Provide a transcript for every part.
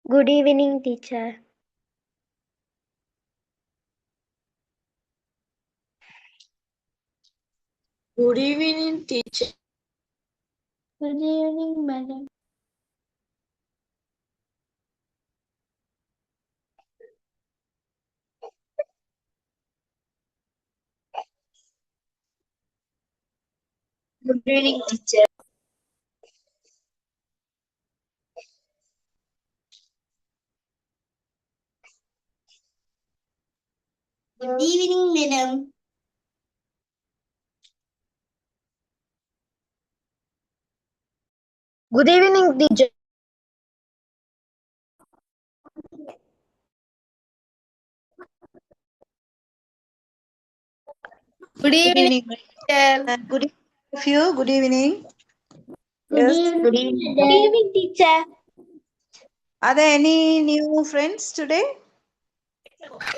Good evening, teacher. Good evening, teacher. Good evening, madam. Good evening, teacher. Good evening, madam. Good evening, teacher. Good evening, teacher. Good evening of you. Good evening. Good Yes. evening. Good evening. Good evening, teacher. Are there any new friends today?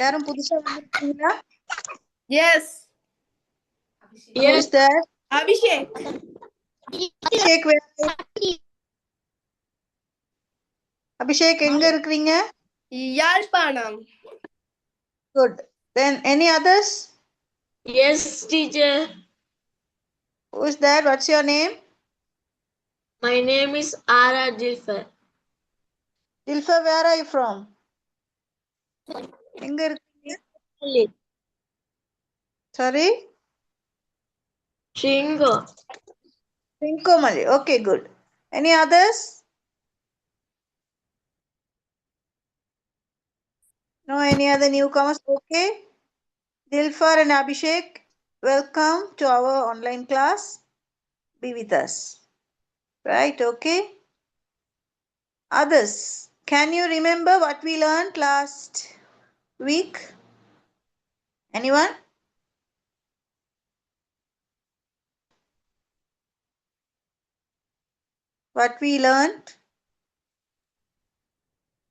யாரும் புதுசா வந்திருக்கீங்களா? Yes. Who is there? Abhishek. Abhishek, where are you? Abhishek, எங்க இருக்கிறீங்க? Yalpanam. Good. Then any others? Yes, teacher. Who is there? What's your name? My name is Ara Dilfer. Dilfa, where are you from? எங்க இருக்கீங்க? Sorry? Shingo. Trincomalee. Okay, good. Any others? No, any other newcomers? Okay. Dilfar and Abhishek, welcome to our online class. Be with us. Right, okay. Others, can you remember what we learned last week? Anyone? What we learned?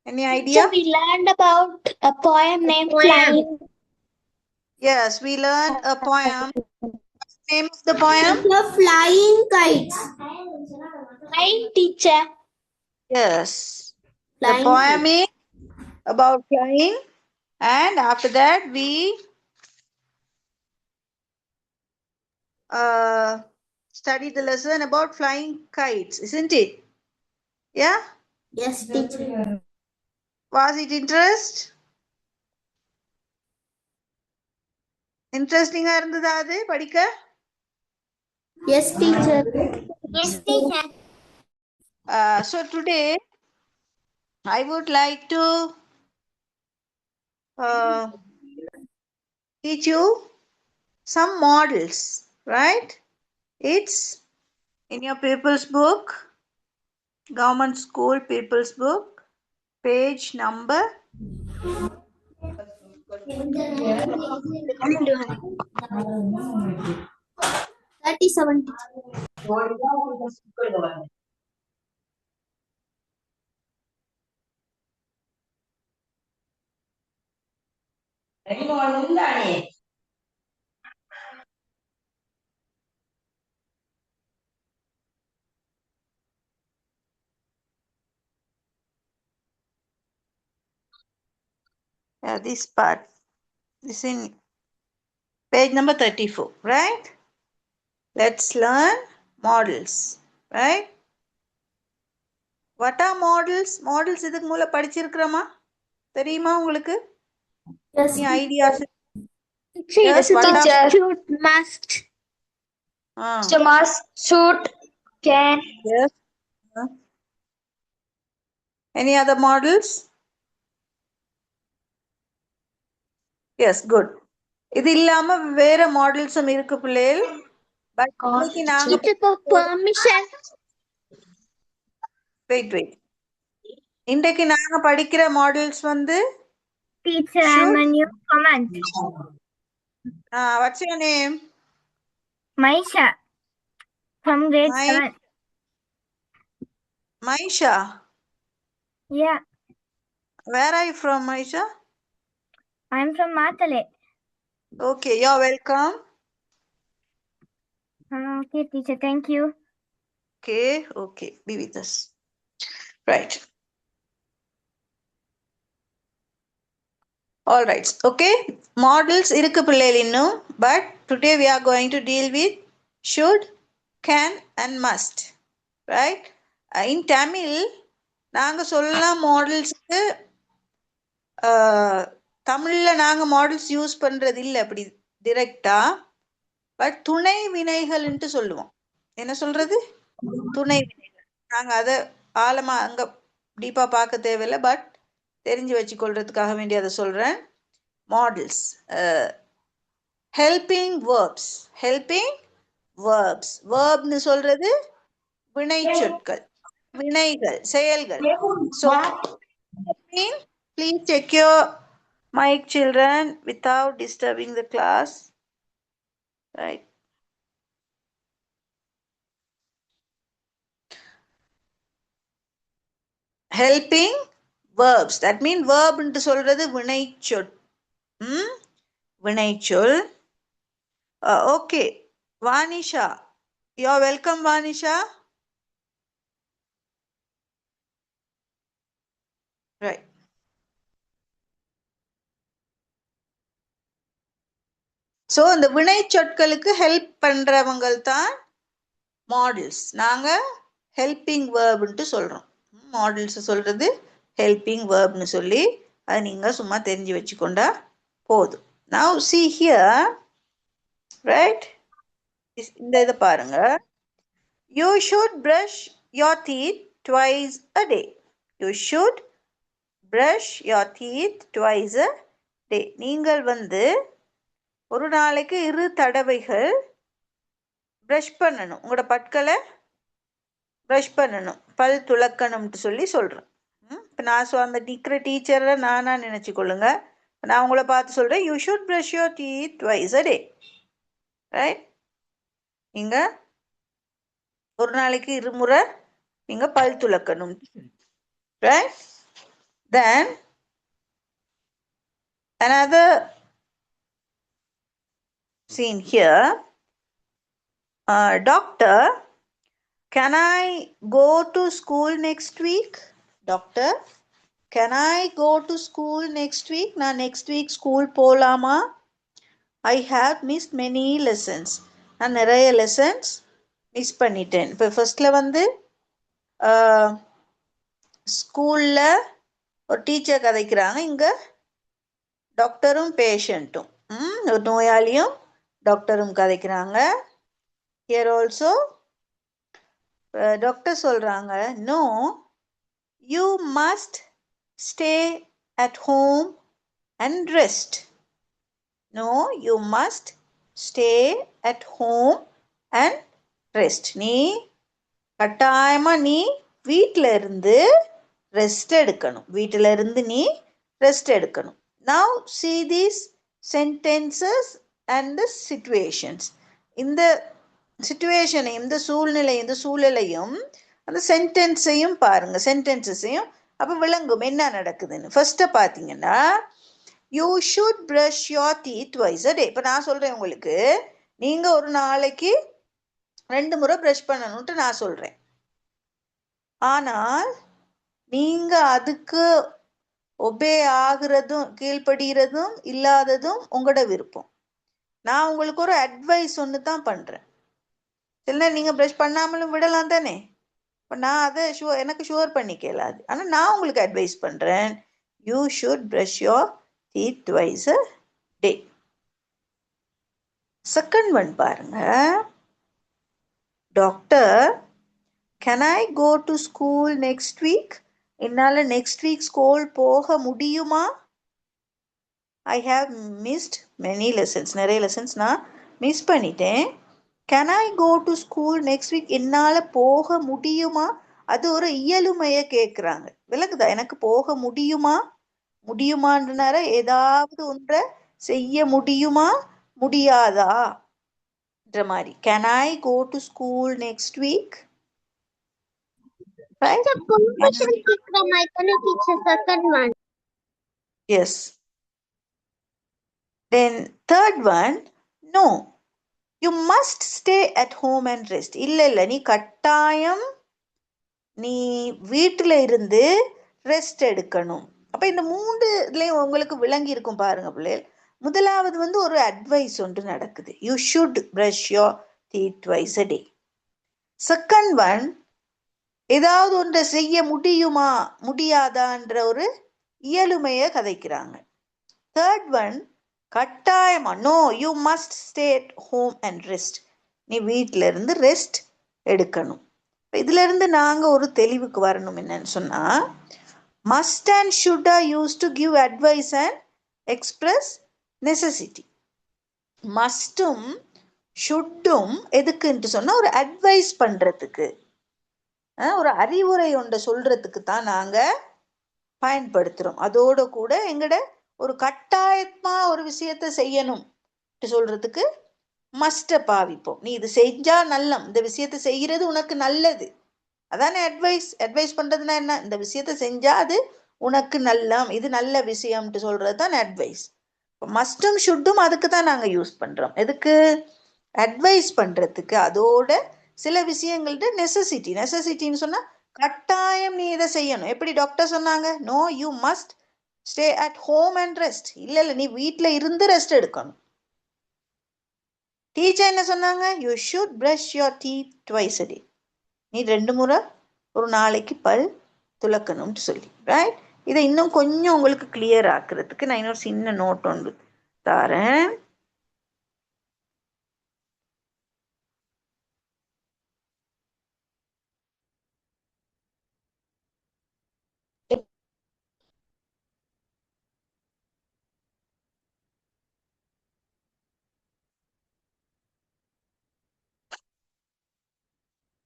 Any idea? Teacher, we learned about a poem named Flying. Yes, we learned a poem. What's the name of the poem? The Flying Kites. Flying, teacher. Yes. The Flying poem is about flying, and after that we study the lesson about flying kites, isn't it? Yeah? Yes, teacher. Was it interesting இருந்ததா அது படிக்க? Yes, teacher. Yes, teacher. So today I would like to teach you some models, right? It's in your people's book, government school people's book, page number 37. this part. This in page number 34, right? Let's learn models, right? What are models? Models இதுக்கு மூல படிச்சிருக்கிறோமா? தெரியுமா உங்களுக்கு? Yes, Any ideas? Yes, what are teacher. Suit, mask. Mask, suit, can. yes. Any other models? Yes, good. இது இல்லாம வேற மாடல்ஸும் இருக்கு பிள்ளைகள். But இன்னைக்கு நாங்க Permission. wait. இன்றைக்கு நாங்க படிக்கிற மாடல்ஸ் வந்து Teacher, I'm a new comment. what's your name? Maisha. From grade 7. Maisha. Yeah, Where are you from, Maisha? I'm from Matale. Okay, you're welcome. Okay, teacher, thank you. Okay, be with us. Right. All right. Okay. Models irukku பிள்ளைகள் இன்னும், but today we are going to deal with should, can and must. Right? In Tamil நாங்க சொல்லலாம் மாடல்ஸ்க்கு தமிழ்ல நாங்க models use பண்றது இல்லை அப்படி டிரெக்டா. But துணை வினைகள்ன்ட்டு சொல்லுவோம். என்ன சொல்றது? துணை வினைகள். நாங்க அதை ஆழமா அங்க டீப்பா பார்க்க தேவையில்லை, பட் தெரிஞ்சு வச்சுக்கொள்றதுக்காக வேண்டி அதை சொல்றேன். Models, helping verbs. Helping verbs, வேர்ப்னு சொல்றது வினை சொற்கள், வினைகள், செயல்கள். So please check your mic, children, without disturbing the class. Right? Helping verbs, that means verb ன்னு சொல்றது வினைச்சொல். வினைச்சொல். Okay, Vanisha, you are welcome. Vanisha, right? So அந்த வினை சொற்களுக்கு ஹெல்ப் பண்றவங்க தான் மாடல்ஸ். நாங்க ஹெல்பிங் வேர்ப்ன்ட்டு சொல்றோம். மாடல்ஸ் சொல்றது ஹெல்பிங் வேர்ப்னு சொல்லி அதை நீங்க சும்மா தெரிஞ்சு வச்சுக்கொண்டா போதும். Now see here, right? இந்த இதை பாருங்க. You should brush your teeth twice a day. You should brush your teeth twice a day. நீங்கள் ஒரு நாளைக்கு 2 தடவைகள் ப்ரஷ் பண்ணணும். உங்களோட பற்களை ப்ரஷ் பண்ணணும், பல் துலக்கணும்ட்டு சொல்லி சொல்கிறேன். இப்போ நான் அந்த நிற்கிற டீச்சரை நானா நினச்சிக்கொள்ளுங்க. நான் உங்களை பார்த்து சொல்கிறேன், you should brush your teeth twice a day. Right? நீங்கள் ஒரு நாளைக்கு 2 முறை நீங்கள் பல் துலக்கணும். Right? Then another scene here. Doctor, can I go to school next week? Doctor, can I go to school next week? நான் next week school போலாமா? I have missed many lessons. நான் நிறைய lessons மிஸ் பண்ணிட்டேன். இப்போ ஃபர்ஸ்ட்ல ஸ்கூல்ல ஒரு teacher கதைக்கிறாங்க, இங்க டாக்டரும் பேஷண்ட்டும், ஒரு நோயாளியும் டாக்டரும் கதைக்கிறாங்க. Here also டாக்டர் சொல்றாங்க, no, you must stay at home and rest. No, you must stay at home and rest. நீ கட்டாயமா நீ வீட்டில இருந்து ரெஸ்ட் எடுக்கணும். வீட்டில இருந்து நீ ரெஸ்ட் எடுக்கணும். Now see these sentences and the situations. இந்த சிச்சுவேஷனை, இந்த சூழ்நிலை, இந்த சூழலையும் அந்த சென்டென்ஸையும் பாருங்க, சென்டென்சஸையும். அப்போ விளங்கும் என்ன நடக்குதுன்னு. ஃபர்ஸ்ட்டை பார்த்தீங்கன்னா, you should brush your teeth twice a day. இப்போ நான் சொல்கிறேன் உங்களுக்கு, நீங்கள் ஒரு நாளைக்கு 2 முறை ப்ரஷ் பண்ணணுன்ட்டு நான் சொல்கிறேன். ஆனால் நீங்கள் அதுக்கு ஒபே ஆகுறதும் கீழ்ப்படுகிறதும் இல்லாததும் உங்களோட விருப்பம். நான் உங்களுக்கு ஒரு அட்வைஸ் ஒன்று தான் பண்ணுறேன். இல்லை நீங்கள் ப்ரஷ் பண்ணாமலும் விடலாம் தானே. இப்போ நான் அதை எனக்கு ஷுவர் பண்ணிக்கல அது. ஆனால் நான் உங்களுக்கு அட்வைஸ் பண்ணுறேன், you should brush your teeth twice a day. Second one பாருங்க, doctor, can I go to school next week? என்னால் நெக்ஸ்ட் வீக் ஸ்கூல் போக முடியுமா? I have missed many lessons. நிறைய லெசன்ஸ் நான் மிஸ் பண்ணிட்டேன். Can I go to school next week? என்னால் போக முடியுமா? அது ஒரு இயலுமையை கேட்குறாங்க. விளக்குதா? எனக்கு போக முடியுமா? முடியுமான்றனால ஏதாவது ஒன்றை செய்ய முடியுமா முடியாதா என்ற மாதிரி. Can I go to school next week? Right? Yes. Then third one, no, you must stay at home and rest. இல்லை நீ கட்டாயம் நீ வீட்டில் இருந்து ரெஸ்ட் எடுக்கணும். அப்ப இந்த 3 இதுலயும் உங்களுக்கு விளங்கி இருக்கும் பாருங்க பிள்ளைகள். முதலாவது வந்து ஒரு அட்வைஸ் ஒன்று நடக்குது. You should brush your teeth twice a day. Second one, ஏதாவது ஒன்றை செய்ய முடியுமா முடியாதான்ற ஒரு இயலுமையை கதைக்கிறாங்க. தேர்ட் ஒன், கட்டாயமா no you must stay at home and rest, நீ வீட்டில இருந்து ரெஸ்ட் எடுக்கணும். இதுல இருந்து நாங்க ஒரு தெளிவுக்கு வரணும். என்னன்னு சொன்னா, must and should are used to give advice and express necessity. மஸ்டும் ஷுட்டும் எதுக்குன்ட்டு சொன்னா ஒரு அட்வைஸ் பண்றதுக்கு, ஒரு அறிவுரை ஒன்றை சொல்றதுக்கு தான் நாங்க பயன்படுத்துறோம். அதோட கூட எங்கட ஒரு கட்டாயமா ஒரு விஷயத்த செய்யணும் சொல்றதுக்கு மஸ்ட பாவிப்போம். நீ இது செஞ்சா நல்லம், இந்த விஷயத்த செய்யறது உனக்கு நல்லது, அதானே அட்வைஸ். அட்வைஸ் பண்றதுன்னா என்ன, இந்த விஷயத்த செஞ்சா அது உனக்கு நல்லம், இது நல்ல விஷயம்ட்டு சொல்றது தான் அட்வைஸ். மஸ்டும் ஷுட்டும் அதுக்கு தான் நாங்க யூஸ் பண்றோம். எதுக்கு? அட்வைஸ் பண்றதுக்கு. அதோட சில விஷயங்கள்ட்ட நெசசிட்டி. நெசசிட்டின்னு சொன்னா கட்டாயம் நீ இதை செய்யணும். எப்படி டாக்டர் சொன்னாங்க, no you must stay at home and rest, இல்ல இல்ல நீ வீட்டுல இருந்து ரெஸ்ட் எடுக்கணும். டீச்சர் என்ன சொன்னாங்க, you should brush your teeth twice a day, நீ 2 முறை ஒரு நாளைக்கு பல் துலக்கணும்னு சொல்லி. ரைட்? இதை இன்னும் கொஞ்சம் உங்களுக்கு கிளியர் ஆக்குறதுக்கு நான் இன்னொரு சின்ன நோட் ஒன்று தாரேன்.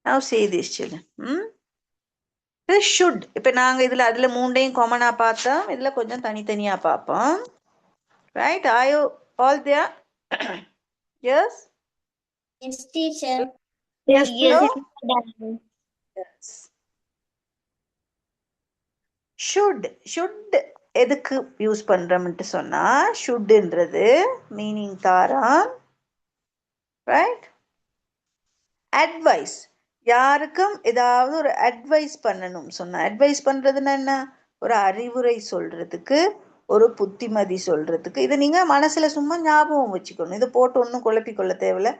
Now say this children. This should. இப்ப நாங்க இதுல அதுல 3டையும் காமனா பார்த்தோம், இதுல கொஞ்சம் தனித்தனியா பார்ப்போம். Right? Are you all there? Yes? Yes, teacher. Yes, No? teacher. Yes. Should எதுக்கு யூஸ் பண்றோம்ட்டு சொன்னா, ஷுட்ன்றது மீனிங் தாராம். ரைட்? அட்வைஸ், யாருக்கும் ஏதாவது ஒரு அட்வைஸ் பண்ணணும் சொன்னா, அட்வைஸ் பண்றதுன்னா என்ன, ஒரு அறிவுரை சொல்றதுக்கு, ஒரு புத்திமதி சொல்றதுக்கு. இதை நீங்க மனசுல சும்மா ஞாபகம் வச்சுக்கணும். இதை போட்டு ஒன்றும் குழப்பிக்கொள்ள தேவையில்ல.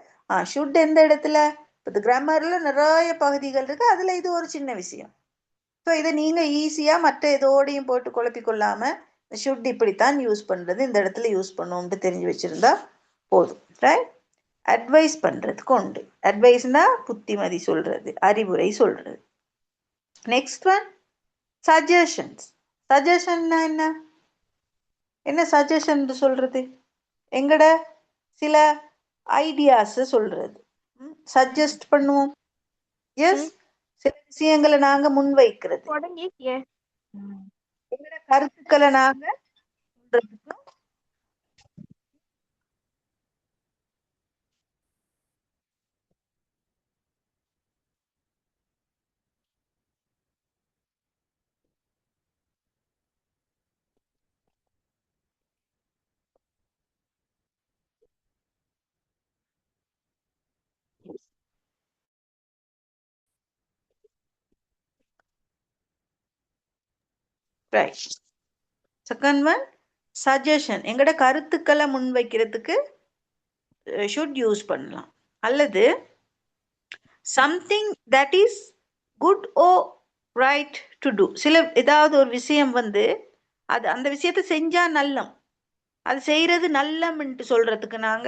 ஷுட் எந்த இடத்துல, இப்போ கிராமர்ல நிறைய பகுதிகள் இருக்கு, அதுல இது ஒரு சின்ன விஷயம். ஸோ இதை நீங்க ஈஸியா மற்ற இதோடையும் போட்டு குழப்பிக்கொள்ளாம ஷுட் இப்படித்தான் யூஸ் பண்றது, இந்த இடத்துல யூஸ் பண்ணுவோம்னு தெரிஞ்சு வச்சிருந்தா போதும். ரைட்? அட்வைஸ் பண்றதுக்கு உண்டு. அட்வைஸ்னா புத்திமதி சொல்றது, அறிவுரை சொல்றது. Next one, suggestions. சஜஷன்னா என்ன, என்ன சஜஷன் சொல்றது, எங்கட சில ஐடியாஸ் சொல்றது, சஜஸ்ட் பண்ணுவோம். எஸ், சில விஷயங்களை நாங்க முன்வைக்கிறது, எங்கட கருத்துக்களை நாங்க சொல்றதுக்கு ரைட். செகண்ட் ஒன், சஜஷன், எங்கட கருத்துக்களை முன்வைக்கிறதுக்கு ஷுட் யூஸ் பண்ணலாம். அல்லது something that is good or right to do, சில ஏதாவது ஒரு விஷயம் வந்து அது அந்த விஷயத்தை செஞ்சா நல்லம், அது செய்யறது நல்லம்ன்ட்டு சொல்றதுக்கு நாங்க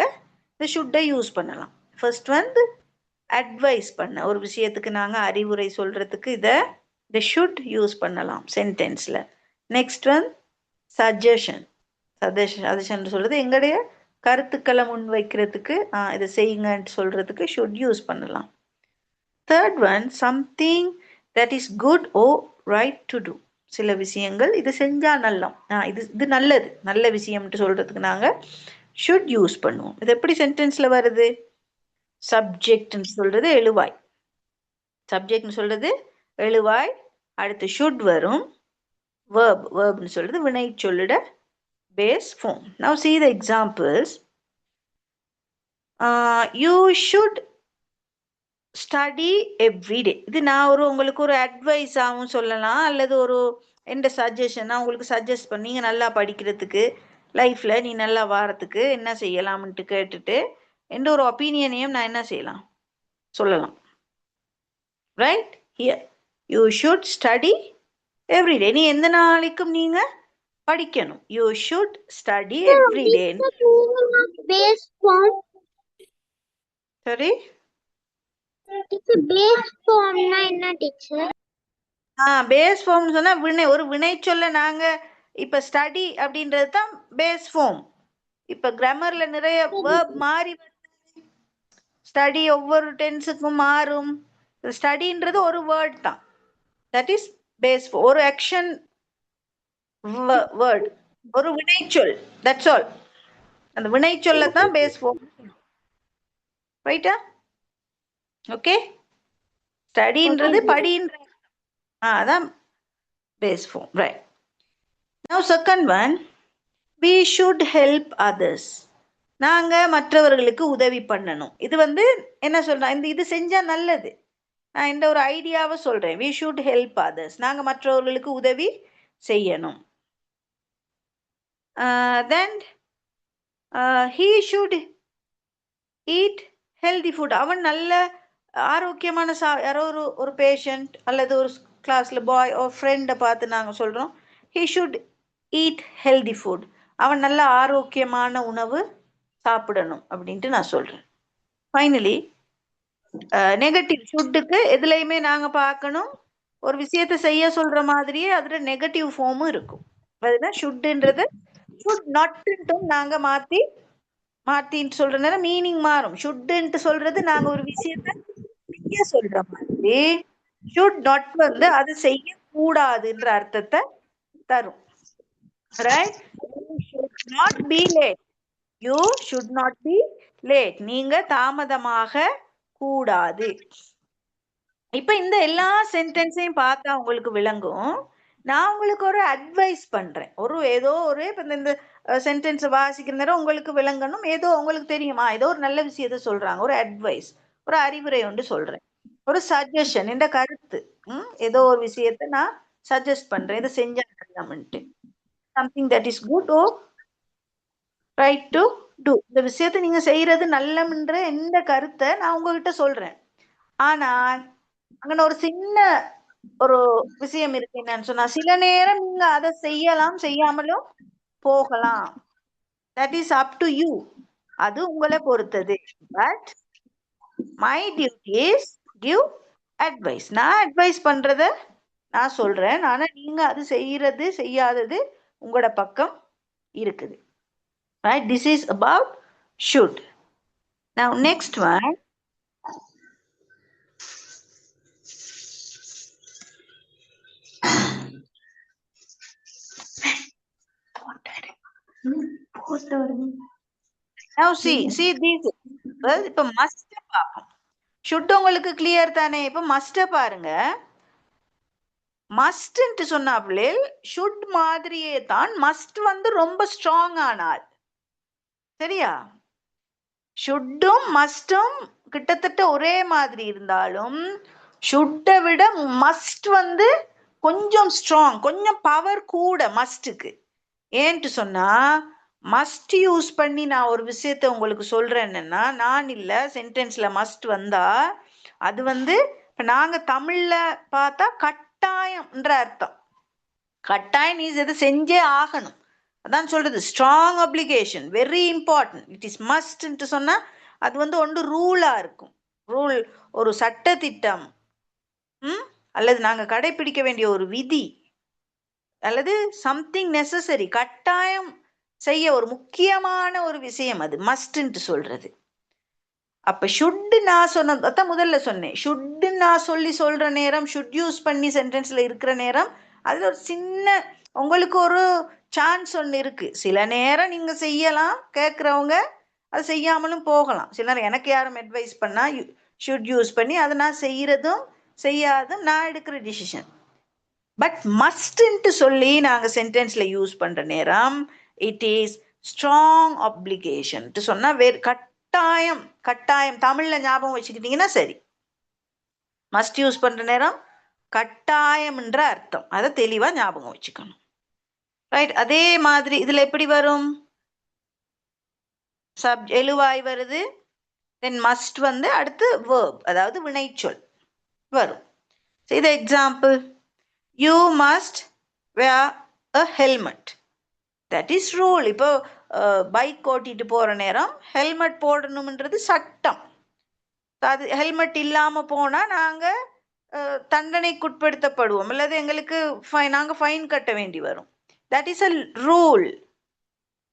இந்த ஷுட்டை யூஸ் பண்ணலாம். ஃபர்ஸ்ட் வந்து அட்வைஸ் பண்ண ஒரு விஷயத்துக்கு நாங்க அறிவுரை சொல்றதுக்கு இதை ஷுட் யூஸ் பண்ணலாம் சென்டென்ஸ்ல. Next one suggestion. சஜஷன் சொல்றது எங்களுடைய கருத்துக்களை முன்வைக்கிறதுக்கு, இதை செய்யுங்கன்னு சொல்றதுக்கு ஷுட் யூஸ் பண்ணலாம். Third one, something that is good or right to do, சில விஷயங்கள் இது செஞ்சா நல்லம், இது நல்லது, நல்ல விஷயம்ட்டு சொல்றதுக்கு நாங்க ஷுட் யூஸ் பண்ணுவோம். இது எப்படி சென்டென்ஸ்ல வருது, சப்ஜெக்ட்னு சொல்றது எழுவாய், சப்ஜெக்ட்னு சொல்றது எழுவாய், அடுத்து ஷுட் வரும், வேர்ப்னு சொல்றது வினை சொல்லிட base form. Now see the examples. You should study every day. இது நான் உங்களுக்கு ஒரு அட்வைஸாகவும் சொல்லலாம், அல்லது ஒரு எந்த சஜஷன் நான் உங்களுக்கு சஜஸ்ட் பண்ணி நீங்கள் நல்லா படிக்கிறதுக்கு லைஃப்பில் நீ நல்லா வாரத்துக்கு என்ன செய்யலாம்ன்ட்டு கேட்டுட்டு எந்த ஒரு ஒப்பீனியனையும் நான் என்ன செய்யலாம் சொல்லலாம். Right? Here you should study every day. நீ எந்த நாளைக்கும் நீங்கள் படிக்கணும். You should study every day. Base form. சரி, Base form na enna teacher? Base ஃபார்ம்னு சொன்னா ஒரு வினை சொல்ல நாங்க இப்ப ஸ்டடி அப்படின்றது தான் பேஸ் ஃபார்ம். இப்ப கிராமர்ல நிறைய வேர்ப் மாறி ஸ்டடி ஒவ்வொரு டென்ஸுக்கும் மாறும். ஸ்டடின்றது ஒரு வேர்ட் தான். That is base form. ஒரு ஆக்ஷன் வேர்ட், ஒரு வினைச்சொல். That's all. அந்த வினைச்சொல்ல தான் பேஸ் ஃபார்ம். ரைட்டா? ஓகே. ஸ்டடின்றது படின்ற அதான் base form. Right. Now second one, we should help others. நாங்க மற்றவர்களுக்கு உதவி பண்ணணும். இது என்ன சொல்றேன், இது செஞ்சா நல்லது. நான் இந்த ஒரு ஐடியாவை சொல்றேன். we should help others. நாங்க மற்றவர்களுக்கு உதவி செய்யணும். Then he should eat healthy food. அவன் நல்ல ஆரோக்கியமான யாரோ ஒரு பேஷண்ட் அல்லது ஒரு கிளாஸ்ல பாய் ஒரு ஃப்ரெண்டை பார்த்து நாங்கள் சொல்றோம் he should eat healthy food. அவன் நல்ல ஆரோக்கியமான உணவு சாப்பிடணும் அப்படின்ட்டு நான் சொல்றேன். ஃபைனலி நெகட்டிவ் ஷுட்டுக்கு எதுலையுமே நாங்க பார்க்கணும், ஒரு விஷயத்தை செய்ய சொல்ற மாதிரியே அதுல நெகட்டிவ் ஃபார்மும் இருக்கும். அதுதான் ஷுட்டுன்றது ஷுட் நாட்ன்ட்டு நாங்க மாத்தின்னு சொல்ற நேரம் மீனிங் மாறும். ஷுட்டுன்ட்டு சொல்றது நாங்க ஒரு விஷயத்த செய்ய சொல்ற மாதிரி, ஷுட் நாட் அது செய்யக்கூடாதுன்ற அர்த்தத்தை தரும். Right? You should not be late. You should not be late. நீங்க தாமதமாக கூடாது. இப்ப இந்த எல்லா சென்டென்ஸையும் பார்த்தா உங்களுக்கு விளங்கும். நான் உங்களுக்கு ஒரு அட்வைஸ் பண்றேன். ஏதோ இப்ப இந்த சென்டென்ஸ் வாசிக்கிற நேரம் உங்களுக்கு விளங்கணும். ஏதோ உங்களுக்கு தெரியுமா, ஏதோ ஒரு நல்ல விஷயத்த சொல்றாங்க, ஒரு அட்வைஸ், ஒரு அறிவுரை ஒன்று சொல்றேன், ஒரு சஜஷன், என்ற கருத்து. ஏதோ ஒரு விஷயத்த நான் சஜஸ்ட் பண்றேன், இதை செஞ்சா நல்லம்ன்ட்டு. something that is good or right to do. இந்த விஷயத்தை நீங்க செய்யறது நல்லம்ன்ற எந்த கருத்தை நான் உங்ககிட்ட சொல்றேன். ஆனா அங்க ஒரு சின்ன ஒரு விஷயம் இருக்கு. என்னன்னு சொன்னா, சில நேரம் நீங்க அதை செய்யலாம், செய்யாமலும் போகலாம். that is up to you. அது உங்களை பொறுத்தது. but my duty is give advice. நான் அட்வைஸ் பண்றத நான் சொல்றேன். ஆனா நீங்க அது செய்யறது செய்யாதது உங்களோட பக்கம் இருக்குது. Right? This is about should. Now next one. Now see this. இப்ப must பார்ப்போம். should உங்களுக்கு கிளியர் தானே? இப்ப must பாருங்க. மஸ்ட்ன்ட்டு சொன்னாப்லே ஷுட் மாதிரியே தான் மஸ்ட் ரொம்ப ஸ்ட்ராங் ஆனால். சரியா? ஷுட்டும் மஸ்டும் கிட்டத்தட்ட ஒரே மாதிரி இருந்தாலும் ஷுட்டை விட மஸ்ட் கொஞ்சம் ஸ்ட்ராங், கொஞ்சம் பவர் கூட மஸ்டுக்கு. ஏன்ட்டு சொன்னா, மஸ்ட் யூஸ் பண்ணி நான் ஒரு விஷயத்த உங்களுக்கு சொல்றேன். என்னன்னா, நான் இல்ல சென்டென்ஸ்ல மஸ்ட் வந்தா அது இப்ப நாங்க தமிழ்ல பார்த்தா கட்டாயம்ன்ற அர்த்தம். கட்டாயம் நீ எது செஞ்சே ஆகணும், அதான் சொல்றது. Strong application, very important. It is மஸ்ட்ன்ட்டு சொன்னா அது ஒன்று ரூலா இருக்கும். ரூல் ஒரு சட்ட திட்டம், அல்லது நாங்க கடைபிடிக்க வேண்டிய ஒரு விதி, அல்லது சம்திங் நெசசரி, கட்டாயம் செய்ய ஒரு முக்கியமான ஒரு விஷயம், அது மஸ்ட்ன்ட்டு சொல்றது. அப்ப ஷுட் நான் சொன்னதான் முதல்ல சொன்னேன். ஷுட் நான் சொல்ற நேரம், ஷுட் யூஸ் பண்ணி சென்டென்ஸ்ல இருக்கிற நேரம், அதுல ஒரு சின்ன உங்களுக்கு ஒரு சான்ஸ் ஒன்று இருக்கு. சில நேரம் நீங்க செய்யலாம், கேட்கறவங்க அது செய்யாமலும் போகலாம். சில நேரம் எனக்கு யாரும் அட்வைஸ் பண்ணா ஷுட் யூஸ் பண்ணி அதை நான் செய்யறதும் செய்யாதும் நான் எடுக்கிற டிசிஷன். பட் மஸ்ட்ன்ட்டு சொல்லி நாங்க சென்டென்ஸ்ல யூஸ் பண்ற நேரம் இட் இஸ் ஸ்ட்ராங் அப்ளிகேஷன் சொன்னா வேறு கட்டாயம். கட்டாயம் தமிழ்ல ஞாபகம் வச்சுக்கிட்டீங்கன்னா சரி. மஸ்ட் யூஸ் பண்ற நேரம் கட்டாயம்ன்ற அர்த்தம். அதை தெளிவா ஞாபகம் வச்சுக்கணும். ரைட். அதே மாதிரி இதுல எப்படி வரும்? எழுவாய் வருது, தென் மஸ்ட் வந்து அடுத்து verb, அதாவது வினைச்சொல் வரும். இது example. You must wear a helmet. That is rule. இப்போ பைக் ஓட்டிட்டு போற நேரம் ஹெல்மெட் போடணும்ன்றது சட்டம். அது ஹெல்மெட் இல்லாம போனா நாங்க தண்டனைக்குட்படுத்தப்படுவோம், அல்லது எங்களுக்கு நாங்க ஃபைன் கட்ட வேண்டி வரும். That is a rule,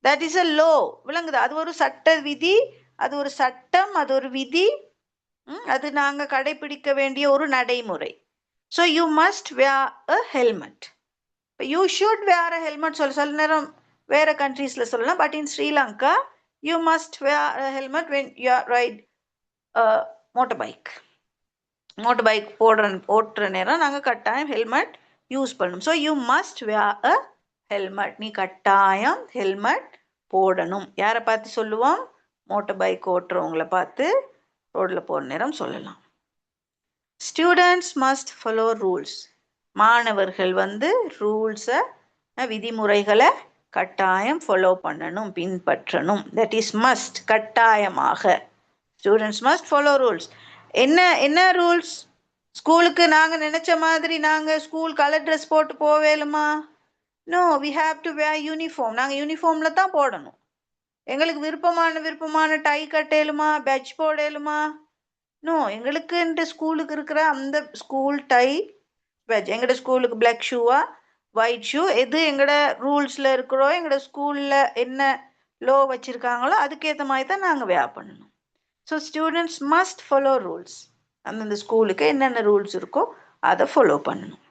that is a low. விளங்குது? அது ஒரு சட்ட விதி, அது ஒரு சட்டம், அது ஒரு விதி, அது நாங்க கடைபிடிக்க வேண்டிய ஒரு நடைமுறை. So you must wear a helmet. You should wear a helmet சொல்ல நேரம் வேற கண்ட்ரீஸ்ல சொல்லலாம். But in Sri Lanka you must wear a helmet when you ride motor bike ஓட்டுற நேரம் நாங்கள் கட்டாயம் ஹெல்மெட் யூஸ் பண்ணணும். So you must wear a helmet. நீ கட்டாயம் ஹெல்மெட் போடணும். யாரை பார்த்து சொல்லுவோம்? மோட்டர் பைக் ஓட்டுறவங்கள பார்த்து ரோட்ல போற நேரம் சொல்லலாம். Students must follow rules. மாணவர்கள் வந்து ரூல்ஸை, விதிமுறைகளை கட்டாயம் ஃபாலோ பண்ணணும், பின்பற்றணும். தட் இஸ் மஸ்ட், கட்டாயமாக. Students must follow rules. என்ன ரூல்ஸ்? ஸ்கூலுக்கு நாங்கள் நினைச்ச மாதிரி நாங்கள் ஸ்கூல் கலர் ட்ரெஸ் போட்டு போவேலுமா? No, we have to wear uniform. நாங்கள் யூனிஃபார்மில் தான் போடணும். எங்களுக்கு விருப்பமான டை கட்டேலுமா, பேட்ச் போடலுமா? நோ, எங்களுக்குன்ட்டு ஸ்கூலுக்கு இருக்கிற அந்த ஸ்கூல் டை பேட்ச். எங்களோட ஸ்கூலுக்கு பிளாக் ஷூவா ஒயிட் ஷூ, எது எங்களோட ரூல்ஸில் இருக்கிறோ, எங்களோட ஸ்கூலில் என்ன லோ வச்சுருக்காங்களோ அதுக்கேற்ற மாதிரி தான் நாங்கள் wear பண்ணணும். So students must follow rules. அந்தந்த ஸ்கூலுக்கு என்னென்ன ரூல்ஸ் இருக்கோ அதை ஃபாலோ பண்ணணும்.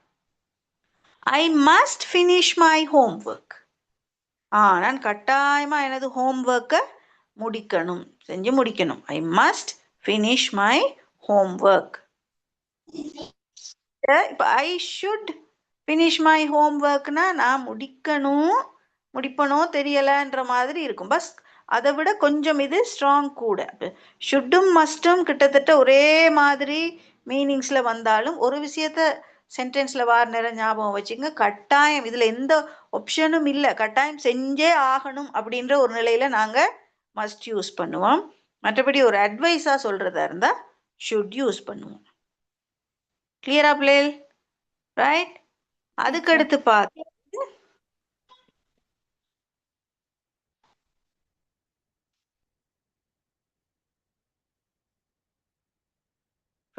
I must finish my homework. நான் கட்டாயமாக எனது ஹோம்ஒர்க்கை செஞ்சு முடிக்கணும். I must finish my homework. இப்போ ஐ ஷுட் ஃபினிஷ் மை ஹோம்ஒர்க்னா நான் முடிப்பனோ தெரியலைன்ற மாதிரி இருக்கும். பஸ் அதை விட கொஞ்சம் இது ஸ்ட்ராங் கூட. ஷுட்டும் மஸ்டும் கிட்டத்தட்ட ஒரே மாதிரி மீனிங்ஸில் வந்தாலும் ஒரு விஷயத்த சென்டென்ஸில் வார நேரம் ஞாபகம் வச்சுங்க. கட்டாயம், இதில் எந்த ஆப்ஷனும் இல்லை, கட்டாயம் செஞ்சே ஆகணும் அப்படின்ற ஒரு நிலையில் நாங்கள் மஸ்ட் யூஸ் பண்ணுவோம். மற்றபடி ஒரு அட்வைஸாக சொல்கிறதா இருந்தால் ஷுட் யூஸ் பண்ணுவோம். கிளியரா பிள்ளைகள்? ரைட். அதுக்கடுத்து பார்த்து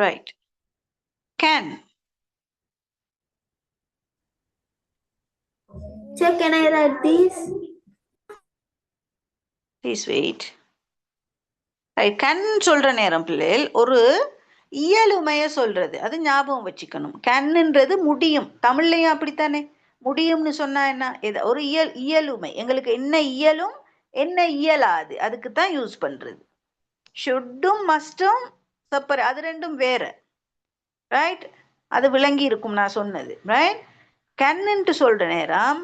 write can. Sir, can I write this? Please wait. Right. Can சொல்ற நேரம் பிள்ளைகள் ஒரு இயலுமைய சொல்றது, அது ஞாபகம் வச்சுக்கணும். கேன்ன்றது முடியும். தமிழ்லையும் அப்படித்தானே. முடியும்னு சொன்னா என்ன? ஒரு இயலுமை. எங்களுக்கு என்ன இயலும் என்ன இயலாது, அதுக்கு தான் யூஸ் பண்றது. ஷுட்டும் மஸ்டும் செப்பரேட், அது ரெண்டும் வேற. ரைட். அது விளங்கி இருக்கும் நான் சொன்னது. ரைட். கேன்னுட்டு சொல்ற நேரம்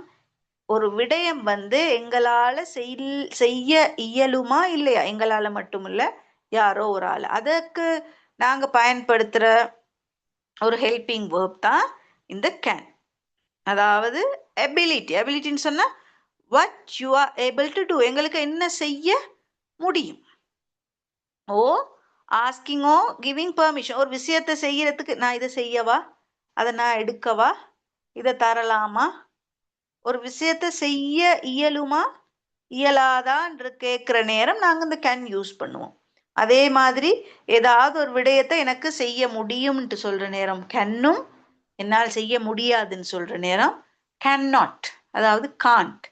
ஒரு விடயம் வந்து எங்களால் செய்ய இயலுமா இல்லையா, எங்களால் மட்டும் இல்லை, யாரோ ஒரு ஆள், அதற்கு நாங்கள் பயன்படுத்துகிற ஒரு ஹெல்பிங் வேர்ப் தான் இந்த கேன். அதாவது எபிலிட்டின்னு சொன்னால் what you are able to do, எங்களுக்கு என்ன செய்ய முடியும். ஆஸ்கிங்கோ கிவிங் பெர்மிஷன், ஒரு விஷயத்தை செய்யறதுக்கு நான் இதை செய்யவா, அதை நான் எடுக்கவா, இதை தரலாமா, ஒரு விஷயத்தை செய்ய இயலுமா இயலாதான்னு கேட்குற நேரம் நாங்கள் இந்த கேன் யூஸ் பண்ணுவோம். அதே மாதிரி ஏதாவது ஒரு விடயத்தை எனக்கு செய்ய முடியும்ன்ட்டு சொல்கிற நேரம் கேன்னும், என்னால் செய்ய முடியாதுன்னு சொல்கிற நேரம் கேன் நாட், அதாவது காண்ட்.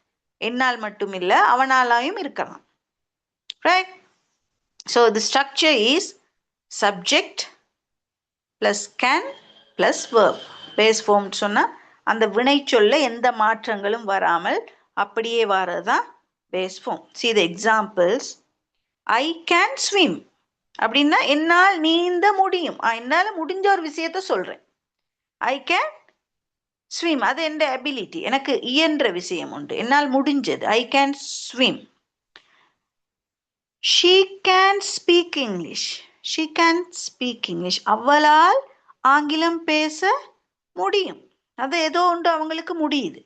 என்னால் மட்டும் இல்லை, அவனாலையும் இருக்கலாம். Right. So the structure is subject plus can plus verb. Base form சொன்னால் அந்த வினை சொல்ல எந்த மாற்றங்களும் வராமல் அப்படியே வர்றது தான் base form. See the examples. I can swim அப்படின்னா என்னால் நீந்த முடியும். என்னால் முடிஞ்ச ஒரு விஷயத்த சொல்கிறேன். I can swim, அது என் அபிலிட்டி, எனக்கு இயன்ற விஷயம் உண்டு, என்னால் முடிஞ்சது. I can swim. She can speak English. She can speak English. அவளால் ஆங்கிலம் பேச முடியும். அது ஏதோ ஒன்று அவங்களுக்கு முடியுது.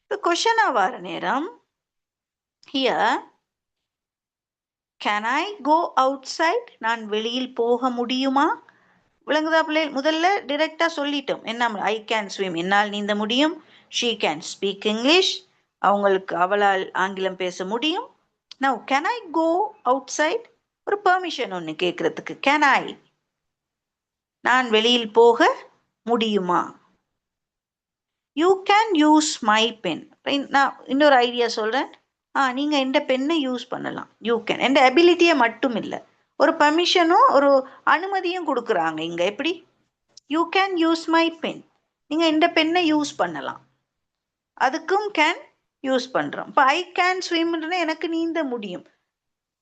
இப்போ கொஷனா வர நேரம் here can I go outside, நான் வெளியில் போக முடியுமா? விளங்குதா பிள்ளை? முதல்ல டிரெக்டா சொல்லிட்டோம். என்ன, ஐ கேன் ஸ்விம், என்னால் நீந்த முடியும். ஷீ கேன் ஸ்பீக் இங்கிலீஷ், அவங்களுக்கு அவளால் ஆங்கிலம் பேச முடியும். Now can I go outside, ஒரு பெர்மிஷன் ஒன்று கேட்கறதுக்கு. கேன் ஐ, நான் வெளியில் போக முடியுமா? You can use my pen, நான் இன்னொரு ஐடியா சொல்றேன். நீங்க இந்த பெண்ணை யூஸ் பண்ணலாம். யூ கேன், எந்த அபிலிட்டியை மட்டும் இல்லை, ஒரு பர்மிஷனும் ஒரு அனுமதியும் கொடுக்குறாங்க இங்க. எப்படி? You can use my pen, நீங்க இந்த பெண்ணை யூஸ் பண்ணலாம். அதுக்கும் கேன் யூஸ் பண்றோம். இப்போ ஐ கேன் ஸ்விம்ன்றா எனக்கு நீந்த முடியும்.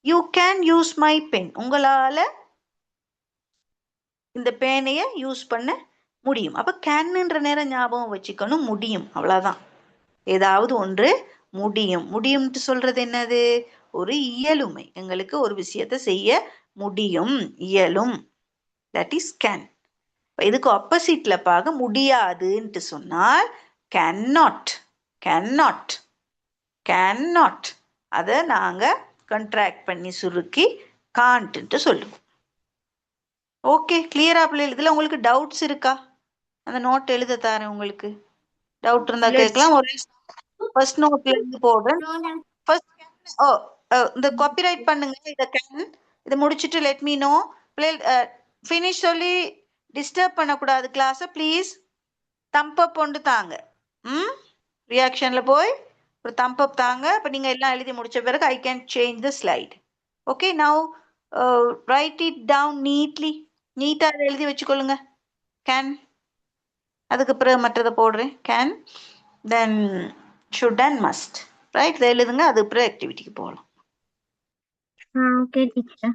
You can use my pen, உங்களால இந்த பேனைய யூஸ் பண்ண முடியும். அப்ப கேன்ன்ற நேரம் ஞாபகம் வச்சுக்கணும், முடியும், அவ்வளவுதான். ஏதாவது ஒன்று முடியும். முடியும்ட்டு சொல்றது என்னது? ஒரு இயலுமை. எங்களுக்கு ஒரு விஷயத்தை செய்ய முடியும், இயலும். That is can. இதுக்கு ஆப்போசிட்ல பார்க்க முடியாதுன்ட்டு சொன்னால் cannot, cannot, cannot. அதை நாங்க கண்ட்ராக்ட் பண்ணி சுருக்கி காண்ட்டு சொல்லுவோம். ஓகே, கிளியரா பிள்ளைகள்? இதுல உங்களுக்கு டவுட்ஸ் இருக்கா? அந்த நோட் எழுத தாரேன் உங்களுக்கு. டவுட் இருந்தா கேட்கலாம். ஒரு ஃபர்ஸ்ட் நோட்ல இருந்து போடுறேன். ஃபர்ஸ்ட் இந்த காப்பிரைட் பண்ணுங்க. இத கேன், இதை முடிச்சிட்டு லெட் மீ நோ. பிள்ளைகள் ஃபினிஷ் சொல்லி டிஸ்டர்ப் பண்ணக்கூடாது கிளாஸை ப்ளீஸ். தம்ப் அப் ஒன்று தாங்க. ரியாக்ஷன்ல போய் ஒரு தம்ப் அப் தாங்க. இப்போ நீங்க எல்லாம் எழுதி முடிச்ச பிறகு I can change the slide. Okay, now write it down neatly. நீட்டா எழுதி வச்சுக்கொள்ளுங்க. கேன், அதுக்கு பிறகு மற்றதை போடுறேன். Can, then should and must. Right, இதை எழுதுங்க. அது பிறகு ஆக்டிவிட்டிக்கு போகலாம். Okay, teacher.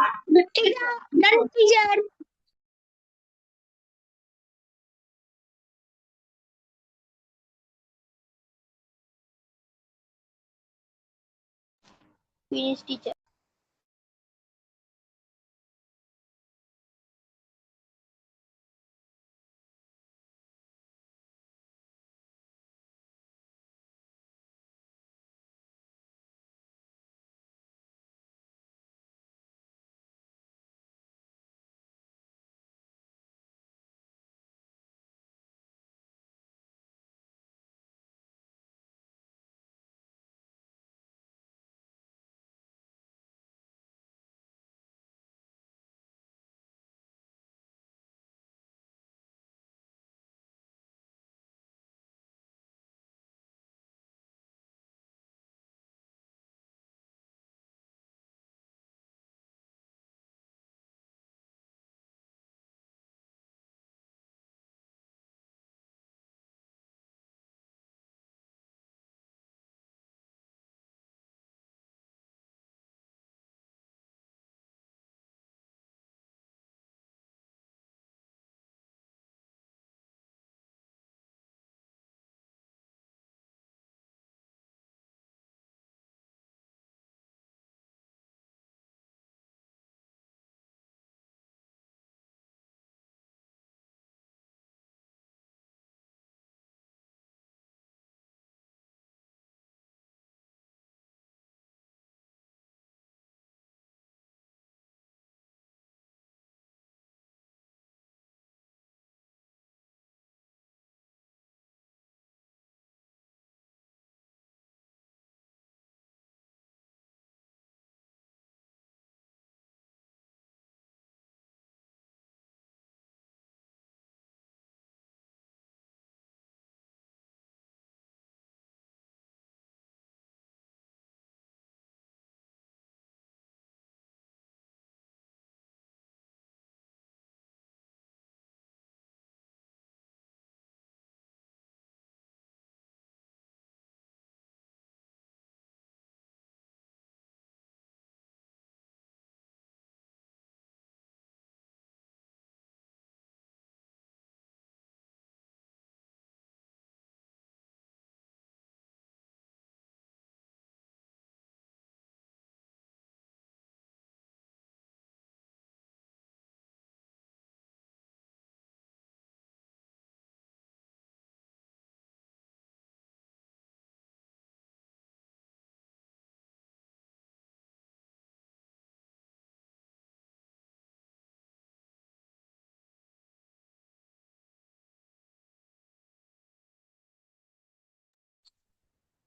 Done, teacher. Finish, teacher.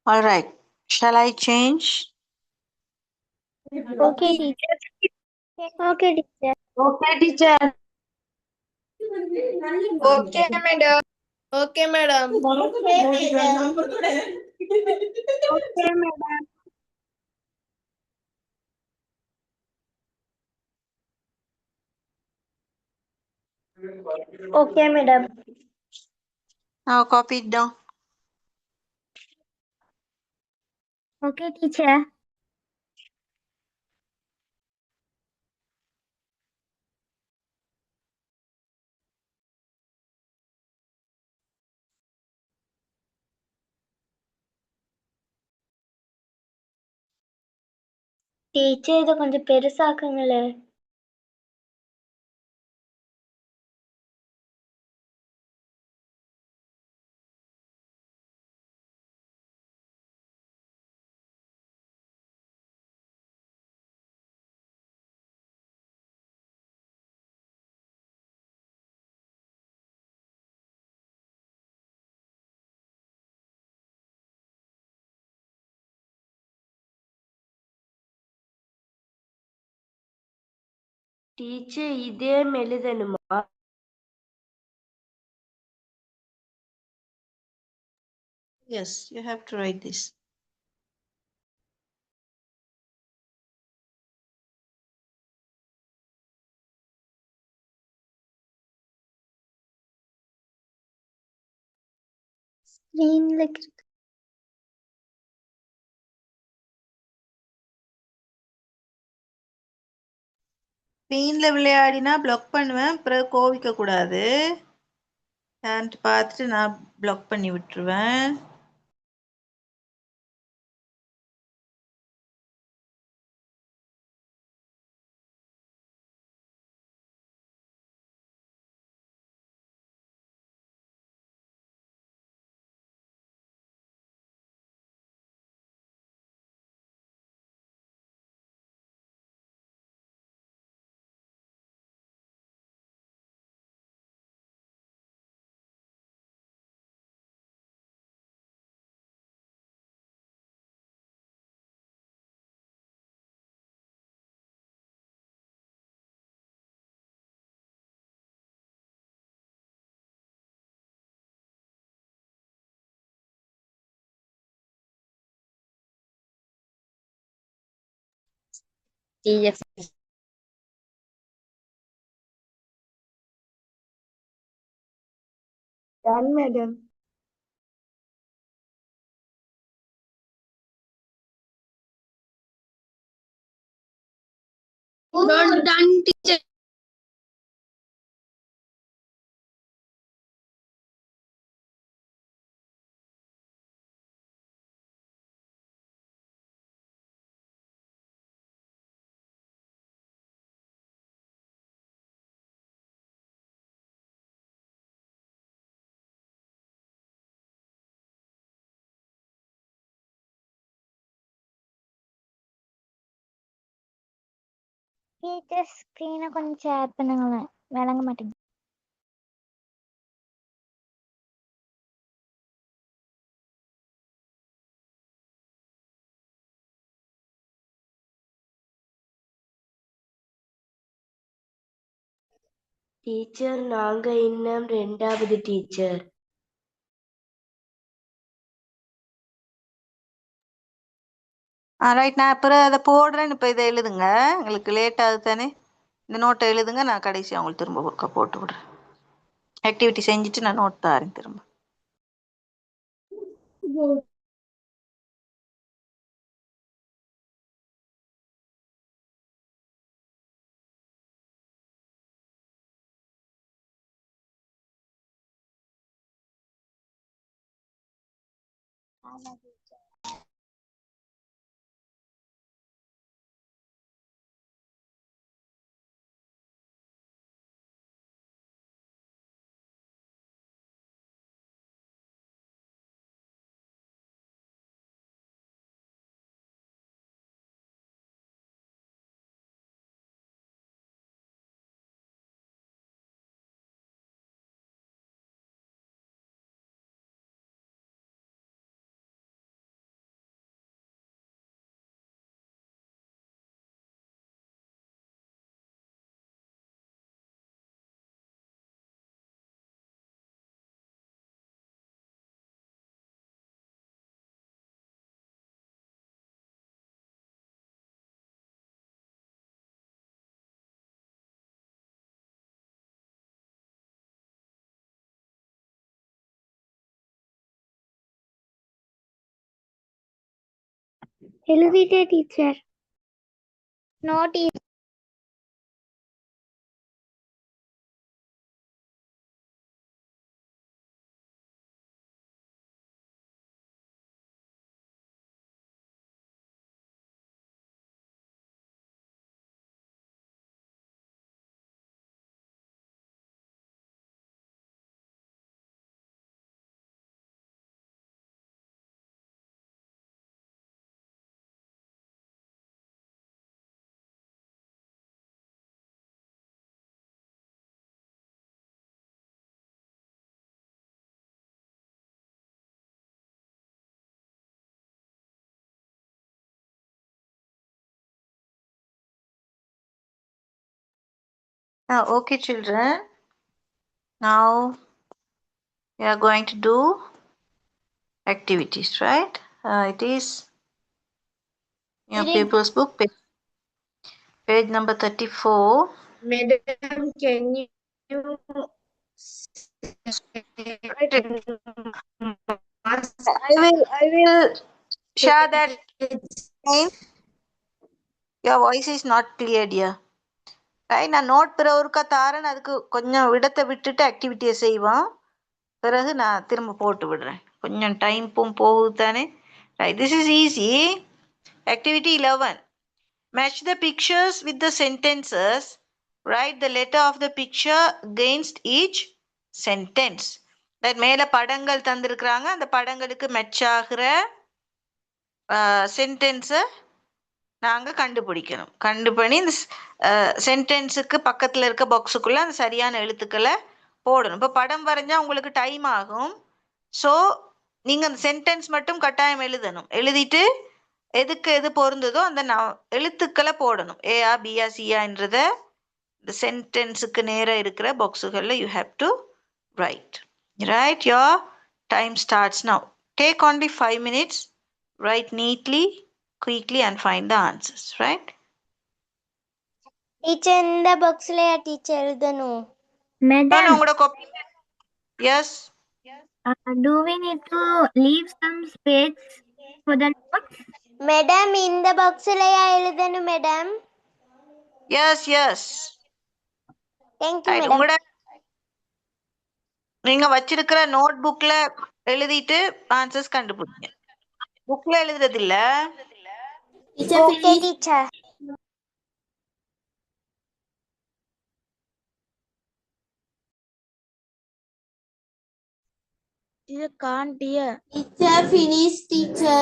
All right. Shall I change? Okay, teacher. Okay, teacher. Okay, teacher. Okay, madam. Okay, madam. Okay, madam. Okay, madam. Now copy it down. Okay, teacher. Teacher இதை கொஞ்சம் பெருசாக்குங்களே. Teacher இதே எழுதணுமா? Yes, you have to write this. ஸ்கிரீன்ல ஸ்க்ரீனில் விளையாடினா block பண்ணுவேன், பிறகு கோவிக்க கூடாது. யார்ன்ட்டு பார்த்துட்டு நான் ப்ளாக் பண்ணி விட்டுருவேன். Teacher. Done, madam. Done, teacher. Teacher ஸ்க்ரீனை கொஞ்சம் ஷேர் பண்ணுங்களேன், விளங்க மாட்டேங்குது. டீச்சர் நாங்க இன்னும் 2வது டீச்சர். ரைட், நான் அப்புறம் அதை போடுறேன்னு. இப்போ இதை எழுதுங்க, உங்களுக்கு லேட் ஆகுது தானே. இந்த நோட்டை எழுதுங்க, நான் கடைசி அவங்களுக்கு திரும்ப ஒர்க்கா போட்டு விடுறேன். ஆக்டிவிட்டி செஞ்சுட்டு நான் நோட் தாரேன் திரும்ப. எழுதிட்டே teacher. No teacher. Okay, children. Now we are going to do activities, right? It is your paper's book, page number 34. Madam, can you I will share that. Your voice is not clear, dear. நான் note பிறகு ஒருக்கா தாரேன், அதுக்கு கொஞ்சம் இடத்தை விட்டுட்டு ஆக்டிவிட்டியை செய்வோம், பிறகு நான் திரும்ப போட்டு விடுறேன். கொஞ்சம் டைமும் போகுது தானே. Right, this is easy. Activity 11. Match the pictures with the sentences. Write the letter of the picture against each sentence. மேலே படங்கள் தந்திருக்கிறாங்க, அந்த படங்களுக்கு மேட்ச் ஆகிற சென்டென்ஸை நாங்கள் கண்டுபிடிக்கணும். கண்டுபண்ணி இந்த சென்டென்ஸுக்கு பக்கத்தில் இருக்க பாக்ஸுக்குள்ளே அந்த சரியான எழுத்துக்களை போடணும். இப்போ படம் வரைஞ்சால் உங்களுக்கு டைம் ஆகும். ஸோ நீங்கள் அந்த சென்டென்ஸ் மட்டும் கட்டாயம் எழுதணும். எழுதிட்டு எதுக்கு எது பொருந்ததோ அந்த எழுத்துக்களை போடணும். ஏஆ பிஆ சிஆன்றத இந்த சென்டென்ஸுக்கு நேராக இருக்கிற பாக்ஸுகளில் you have to write. Right, your time starts now. Take only 5 minutes. Write neatly, quickly and find the answers. Right? Teacher இந்த பாக்ஸ்லயா டீச்சர் எழுதணும்? மேடம் உங்களோட copy. Yes. Do we need to leave some space for the notes? Madam இந்த பாக்ஸ்லயா எழுதணும் madam? Yes, yes. Thank you Right. Madam. உங்களோட நீங்க வச்சிருக்கிற note புக்ல எழுதிட்டு ஆன்சர்ஸ் கண்டுபிடிங்க. புக்ல எழுதுறது இல்ல. Okay teacher. Teacher can't hear. Teacher, finish, teacher.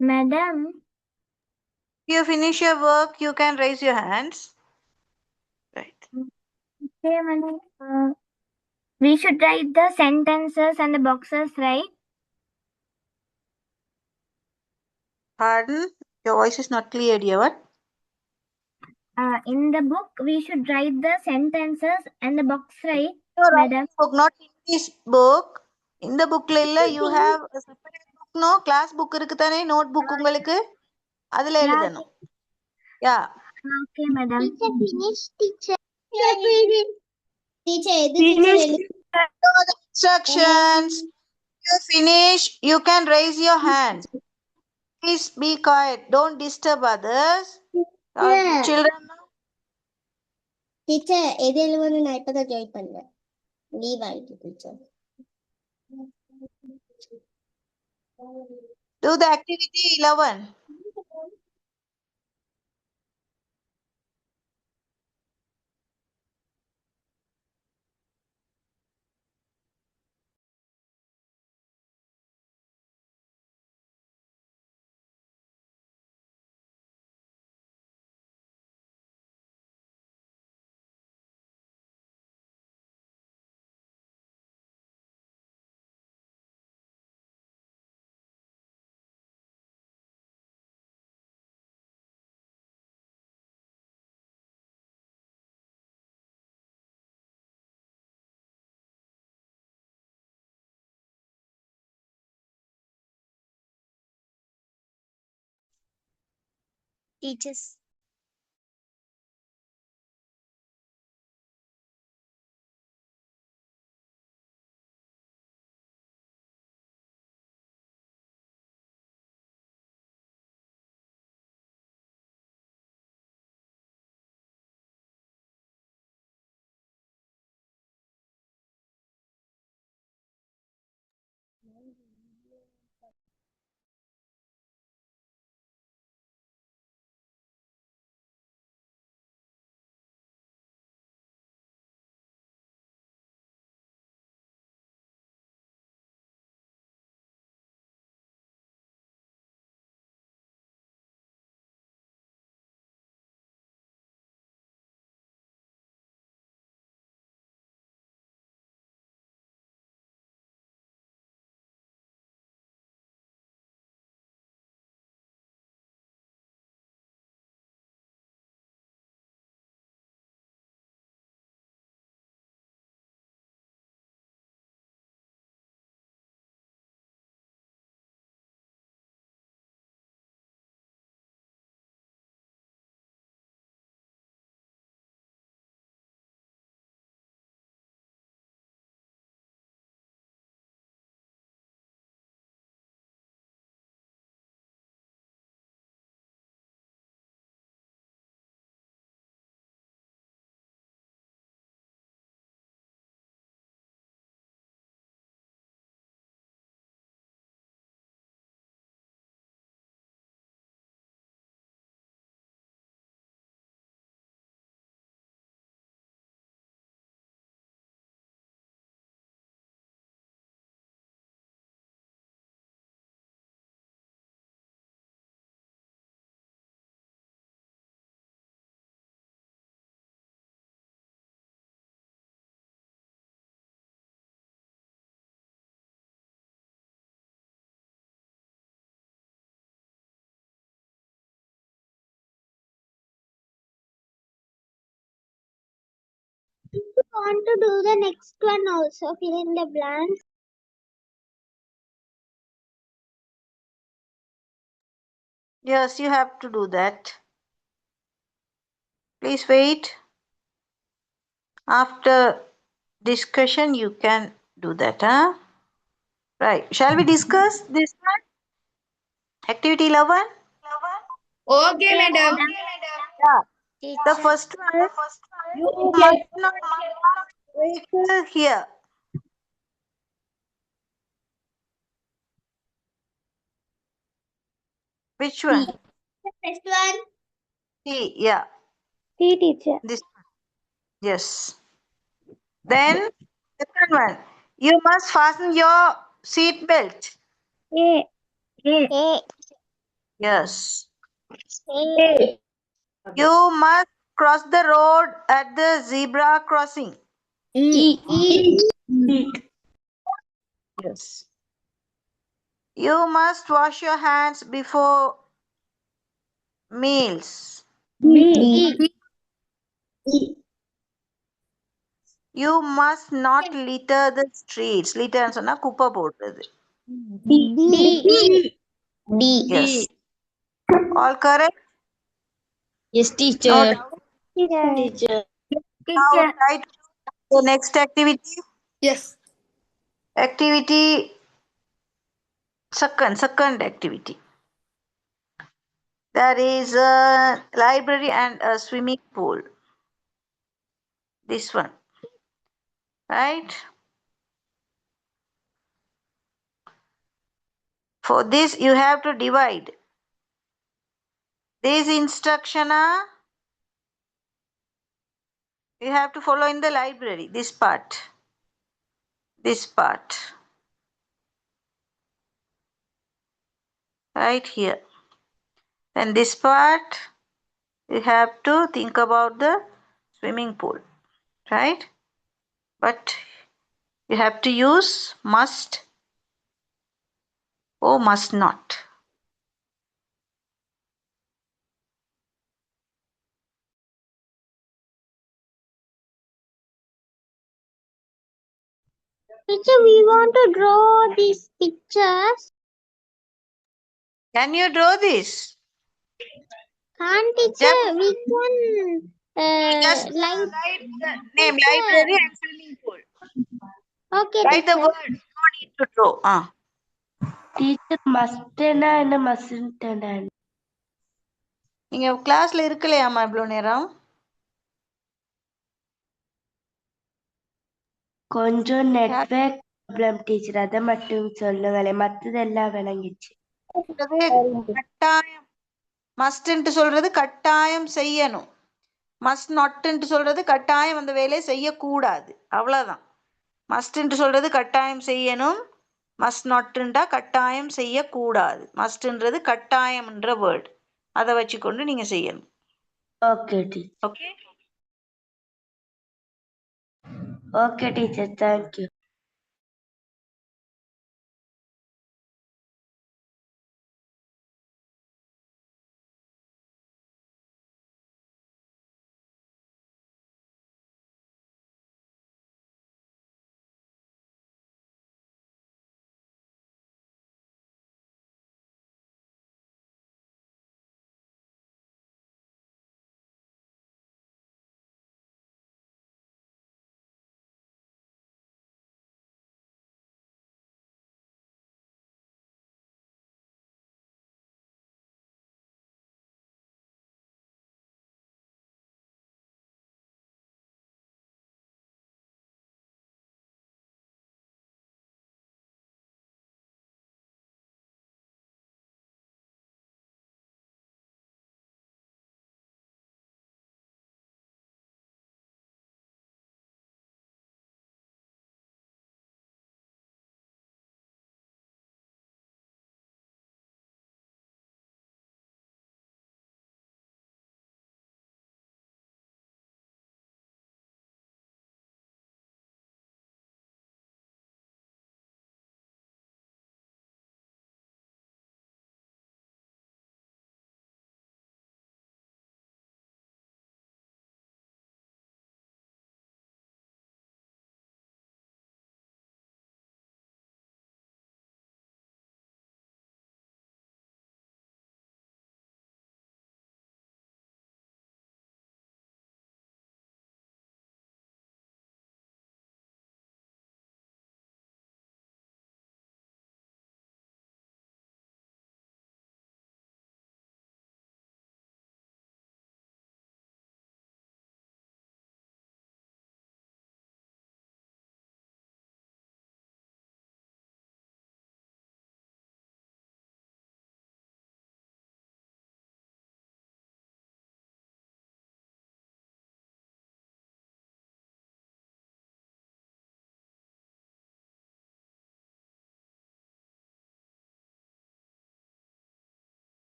Madam, You finish your work, you can raise your hands. Right. okay madam. We should write the sentences and the boxes, right? Pardon? Your voice is not clear, dear. What? In the book, we should write the sentences and the box, right, No, madam? book, not in this book. In the book you have a separate book, no? Class book இருக்கு தானே, note book உங்களுக்கு அதுல எழுதணும். Yeah. Okay madam. Teacher, finish, teacher. Teacher, finish. So the instructions. You finish, you can raise your hands. Please be quiet. Don't disturb others. Children. Teacher, எது எழுதணும் நான் இப்பதான் join பண்ணேன். லீவ் ஆயிட்டு teacher. Do the activity 11. Teachers. want to do the next one also. Fill in the blanks. Yes, you have to do that. Please wait. After discussion, you can do that, huh? Right. Shall we discuss this one? Activity 11? Okay, madam. Yeah. The first one, you must not vehicle here. Which one? The first one. C. Yeah. C, teacher. This one. Yes. Then second one, you must fasten your seat belt. A. A. Yes. A. You must cross the road at the zebra crossing. E. Yes. You must wash your hands before meals. B. You must not litter the streets. Litter சொன்னா குப்பை போடுறது. D. Yes. All correct? Yes, No teacher. doubt. Teacher. Now try to do the next activity. Yes. Activity second activity. There is a library and a swimming pool. This one. Right? For this, you have to divide. This instruction, you have to follow in the library. This part. This part. Right here. And this part, you have to think about the swimming pool. Right? But you have to use must or must not. Teacher, we want to draw these pictures. Can you draw this? Can't teacher? Just, We can just like write the name library and swimming pool. okay, Write the teacher. word. No need to draw. Teacher must என்ன mustn't என்ன? நீங்க கிளாஸ்ல இருக்கலையாமா இவ்வளோ நேரம்? கொஞ்சம் network problem teacher, அதை மட்டும் சொல்லுங்களேன், மற்றதெல்லாம் விளங்கிச்சு. கட்டாயம் மஸ்ட்ன்ட்டு சொல்றது கட்டாயம் செய்யணும். மஸ்ட் நாட்ன்ட்டு சொல்றது கட்டாயம் அந்த வேலையை செய்யக்கூடாது. அவ்வளோதான். மஸ்ட்ன்ட்டு சொல்றது கட்டாயம் செய்யணும். மஸ்ட் நாட்டுண்டா கட்டாயம் செய்யக்கூடாது. மஸ்ட்ன்றது கட்டாயம்ன்ற வேர்டு. அதை வச்சுக்கொண்டு நீங்க செய்யணும். Okay teacher. Okay okay teacher, thank you.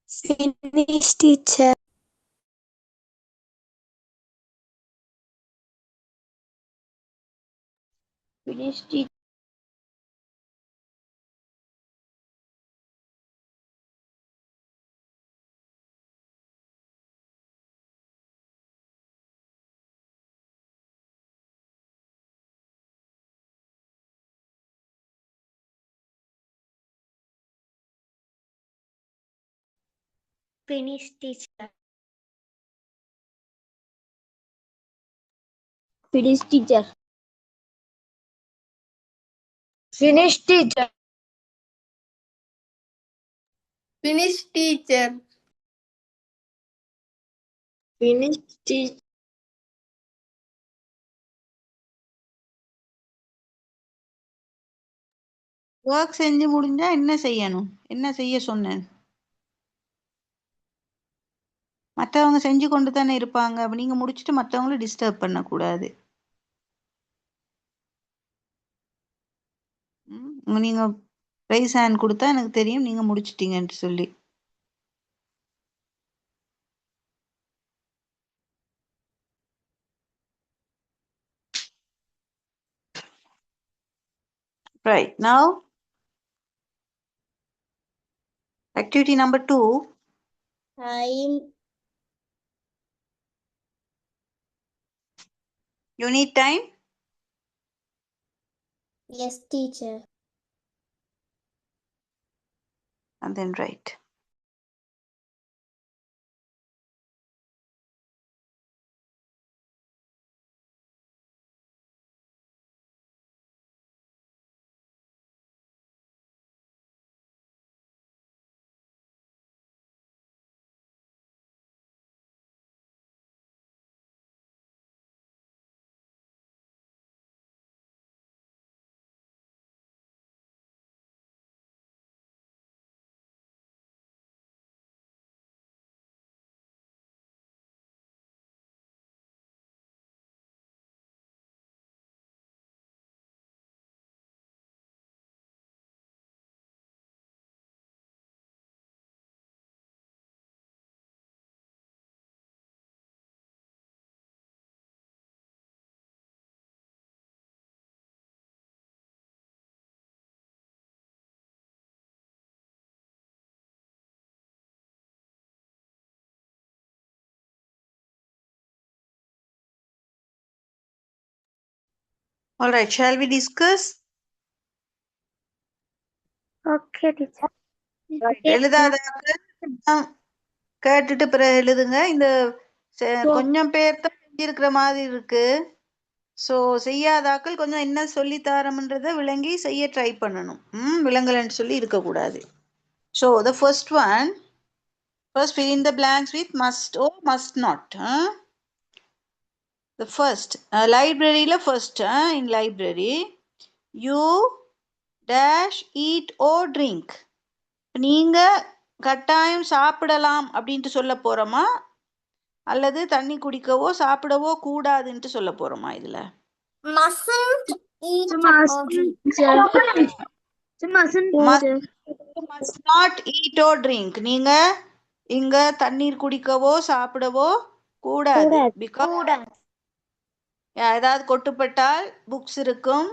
Finish, teacher. Finish, teacher. Finish, teacher. Finish, teacher. Finish, teacher. Finish, teacher. Finish, teacher. Work செஞ்சு முடிஞ்சா என்ன செய்யணும்? என்ன செய்ய சொன்னேன்? மற்றவங்க செஞ்சு கொண்டு தானே இருப்பாங்க. அப்ப நீங்க முடிச்சுட்டு மற்றவங்கள டிஸ்டர்ப் பண்ணக்கூடாது. நீங்க ரைஸ் ஹேண்ட் கொடுத்தா எனக்கு தெரியும் நீங்க முடிச்சிட்டீங்கன்னு சொல்லி. Right. Now, activity number 2. You need time? Yes, teacher. And then write. All right, shall we discuss? Okay, teacher. எழுதாதாக்கள் கேட்டுட்டு பிறகு எழுதுங்க. இந்த கொஞ்சம் பேர் தான் செஞ்சிருக்கிற மாதிரி இருக்கு. ஸோ செய்யாதாக்கள் கொஞ்சம் என்ன சொல்லி தாரம்ன்றதை விளங்கி செய்ய ட்ரை பண்ணணும். விளங்கலன்னு சொல்லி இருக்கக்கூடாது. So the first one, first fill in the blanks with must or must not. The first library first in library you dash eat or drink. நீங்க கட்டாயம் சாப்பிடலாம் அப்படின்ட்டு சொல்ல போறோமா அல்லது தண்ணி குடிக்கவோ சாப்பிடவோ கூடாதுன்ட்டு சொல்ல போறோமா? இதுல Mustn't eat must not eat or drink. நீங்க இங்க தண்ணீர் குடிக்கவோ சாப்பிடவோ கூடாது. ஏதாவது கொட்டுப்பட்டால் புக்ஸ் இருக்கும்.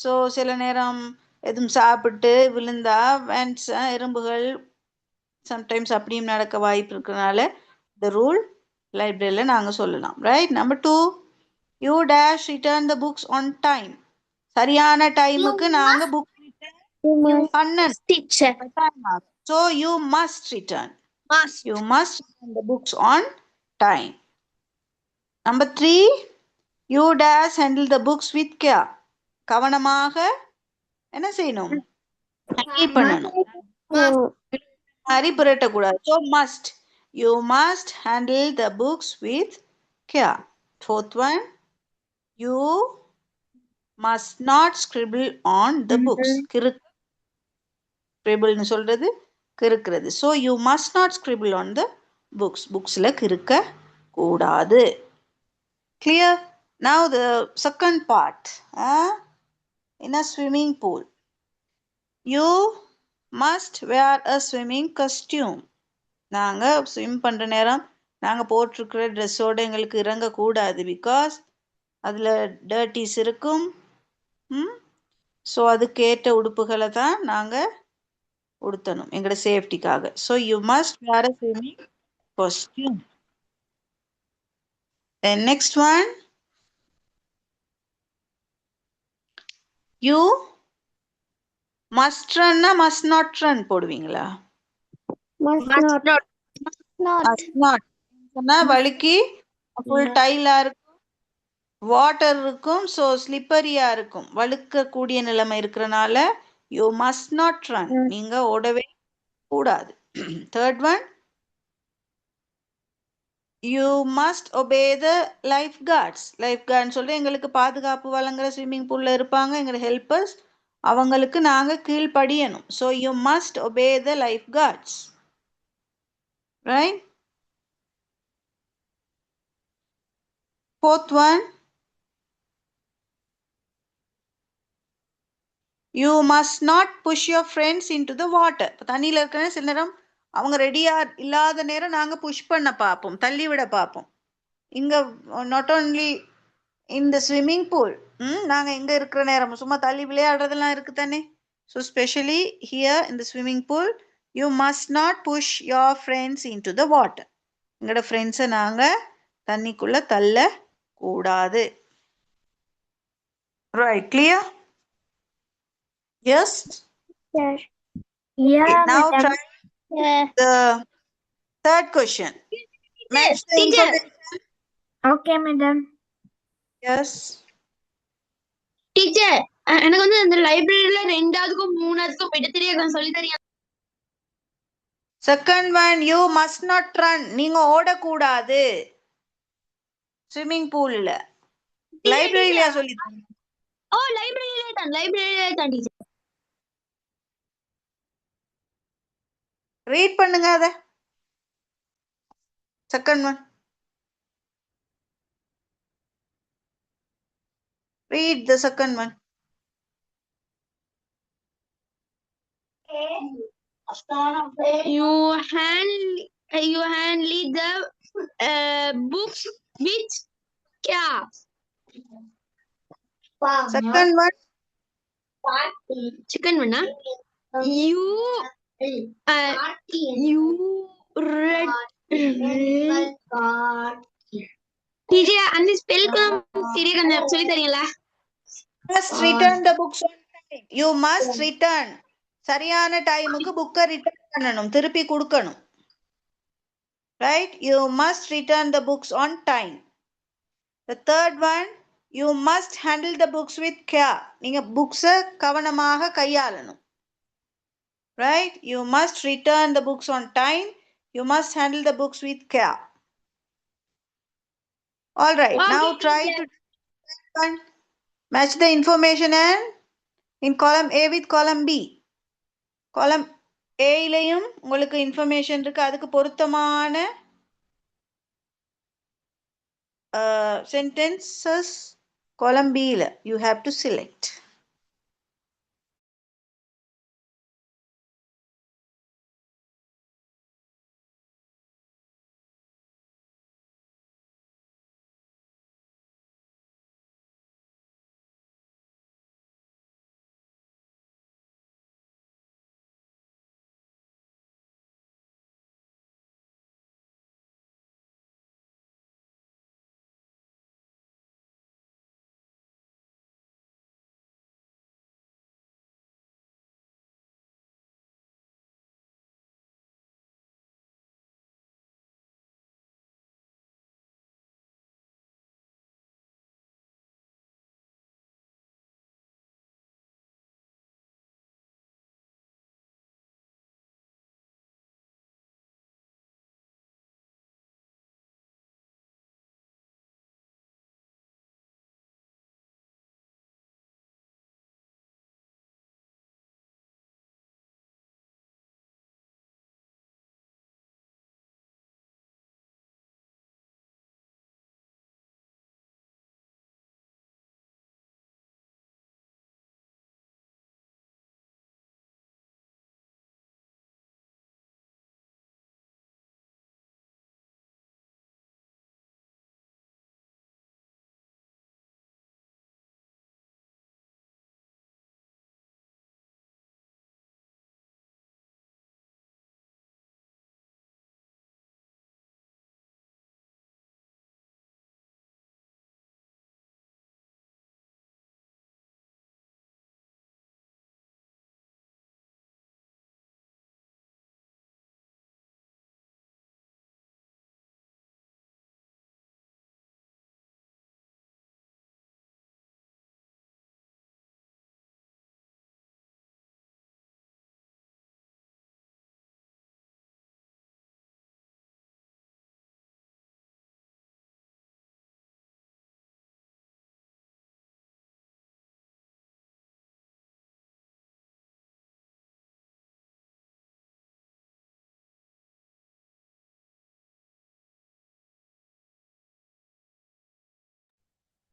ஸோ சில நேரம் எதுவும் சாப்பிட்டு விழுந்தா வேன்ஸ் எறும்புகள் சம்டைம்ஸ் அப்படியும் நடக்க வாய்ப்பு இருக்கிறதுனால இந்த ரூல் லைப்ரரியில் நாங்கள் சொல்லலாம். Right. Number 2, you dash return the books on time. சரியான டைமுக்கு நாங்கள் புக் பண்ணணும். So you must return. You must return the books on time. Number 3, you dash handle the books with care. கவனமாக என்ன செய்யணும்? ஹேண்டில் பண்ணணும். மாதிரி புரட்டக்கூடாது. So must, you must handle the books with care. Fourth one, you must not scribble on the books. scribbleனு சொல்றது கிறுக்கிறது. So you must not scribble on the books. புக்ஸ்ல கிறுக்க கூடாது. Clear? Now the second part. In a swimming pool, you must wear a swimming costume. நாங்கள் swim பண்ணுற நேரம் நாங்கள் போட்டிருக்கிற ட்ரெஸ்ஸோடு எங்களுக்கு இறங்கக்கூடாது. பிகாஸ் அதில் டர்ட்டிஸ் இருக்கும். ஸோ அதுக்கேற்ற உடுப்புகளை தான் நாங்கள் உடுத்தணும் எங்களோட சேஃப்டிக்காக. So you must wear a swimming costume. And next one, you must run must not run போடுவீங்களா? Must Must not. not. Not. must not சொன்னா வழுக்கி ஃபுல் டைலா இருக்கும், வாட்டர் இருக்கும், ஸோ ஸ்லிப்பரியா இருக்கும், வழுக்கக்கூடிய நிலைமை இருக்கிறனால யூ மஸ்ட் நாட் ரன், நீங்க ஓடவே கூடாது. Third one, you must obey the lifeguards. லைஃப் கார்ட்னு சொல்லிட்டு எங்களுக்கு பாதுகாப்பு வழங்குற ஸ்விம்மிங் பூலில் இருப்பாங்க எங்களோட ஹெல்ப்பர்ஸ், அவங்களுக்கு நாங்கள் கீழ்ப்படியணும். So you must obey the lifeguards, right? Fourth one, you must not push your friends into the water. இப்போ தண்ணியில் இருக்கிற சில நேரம் அவங்க ரெடியாக இல்லாத நேரம் நாங்கள் புஷ் பண்ண பார்ப்போம், தள்ளி விட பார்ப்போம். இங்கே நாட் ஓன்லி இந்த ஸ்விம்மிங் பூல், நாங்கள் எங்கே இருக்கிற நேரம் சும்மா தள்ளி விளையாடுறதெல்லாம் இருக்குது தானே. ஸோ ஸ்பெஷலி ஹியர் இந்த swimming pool you must not push your friends into the water. எங்களோட ஃப்ரெண்ட்ஸை நாங்கள் தண்ணிக்குள்ளே தள்ள கூடாது. Right, clear? Yes? Yes. Yeah, Now madam. try the third question. Match the Teacher. information. Okay, madam. Yes. Teacher, எனக்கு வந்து அந்த லைப்ரரியில 2ஆவதுக்கும் 3ஆவதுக்கும் விட தெரியாது, சொல்லி தரீங்க? Second one, you must not run. நீங்க ஓடக்கூடாது ஸ்விம்மிங் பூல்ல. லைப்ரரியில சொல்லி ஓ, லைப்ரரியிலே தான் டீச்சர். ரீட் பண்ணுங்க அத. Second one, read the second one. You handle the books with care. Second one, Second one, you read. Teacher, அந்த ஸ்பெல்க்கு சரியா கொஞ்சம் சொல்லி தரீங்களா? must return the books on time. You must return. சரியான டைமுக்கு புக்கை ரிட்டர்ன் பண்ணணும், திருப்பி கொடுக்கணும். Right? You must return the books on time. The third one, you must handle the books with care. நீங்க புக்ஸை கவனமாக கையாளணும். Right? You must return the books on time. You must handle the books with care. All right. Okay, Now try teacher. to match the information and in column A with column B. Column A-லையும் உங்களுக்கு information இருக்கு, அதுக்கு பொருத்தமான sentences column B-ல you have to select.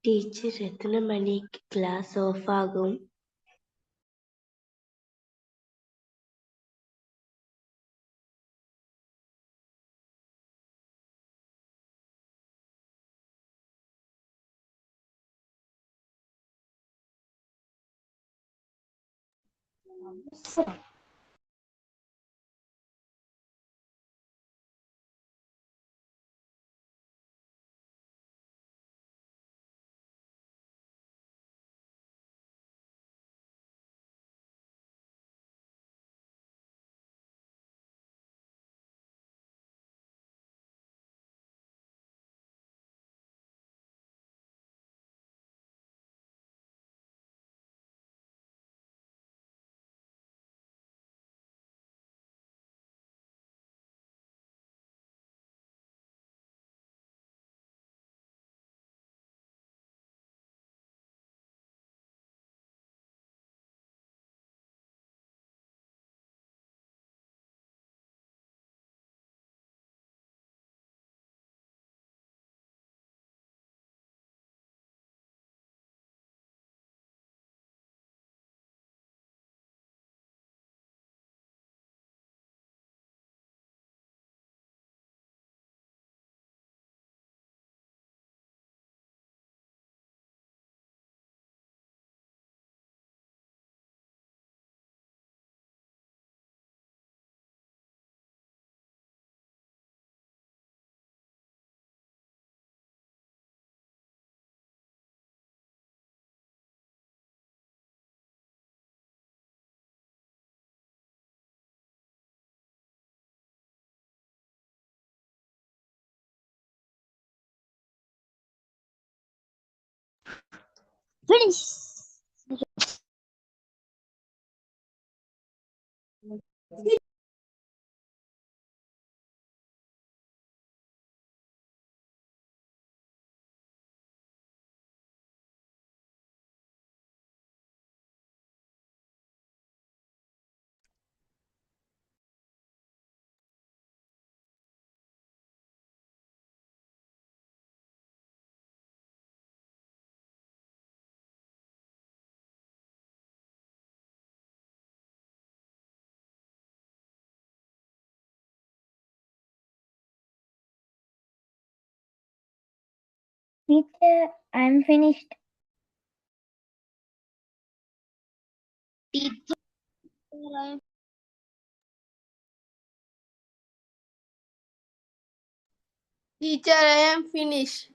Teacher எத்தனை மணிக்கு class of ஆகும்? Teacher, I'm finished. Teacher, I am finished.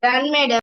Done, madam.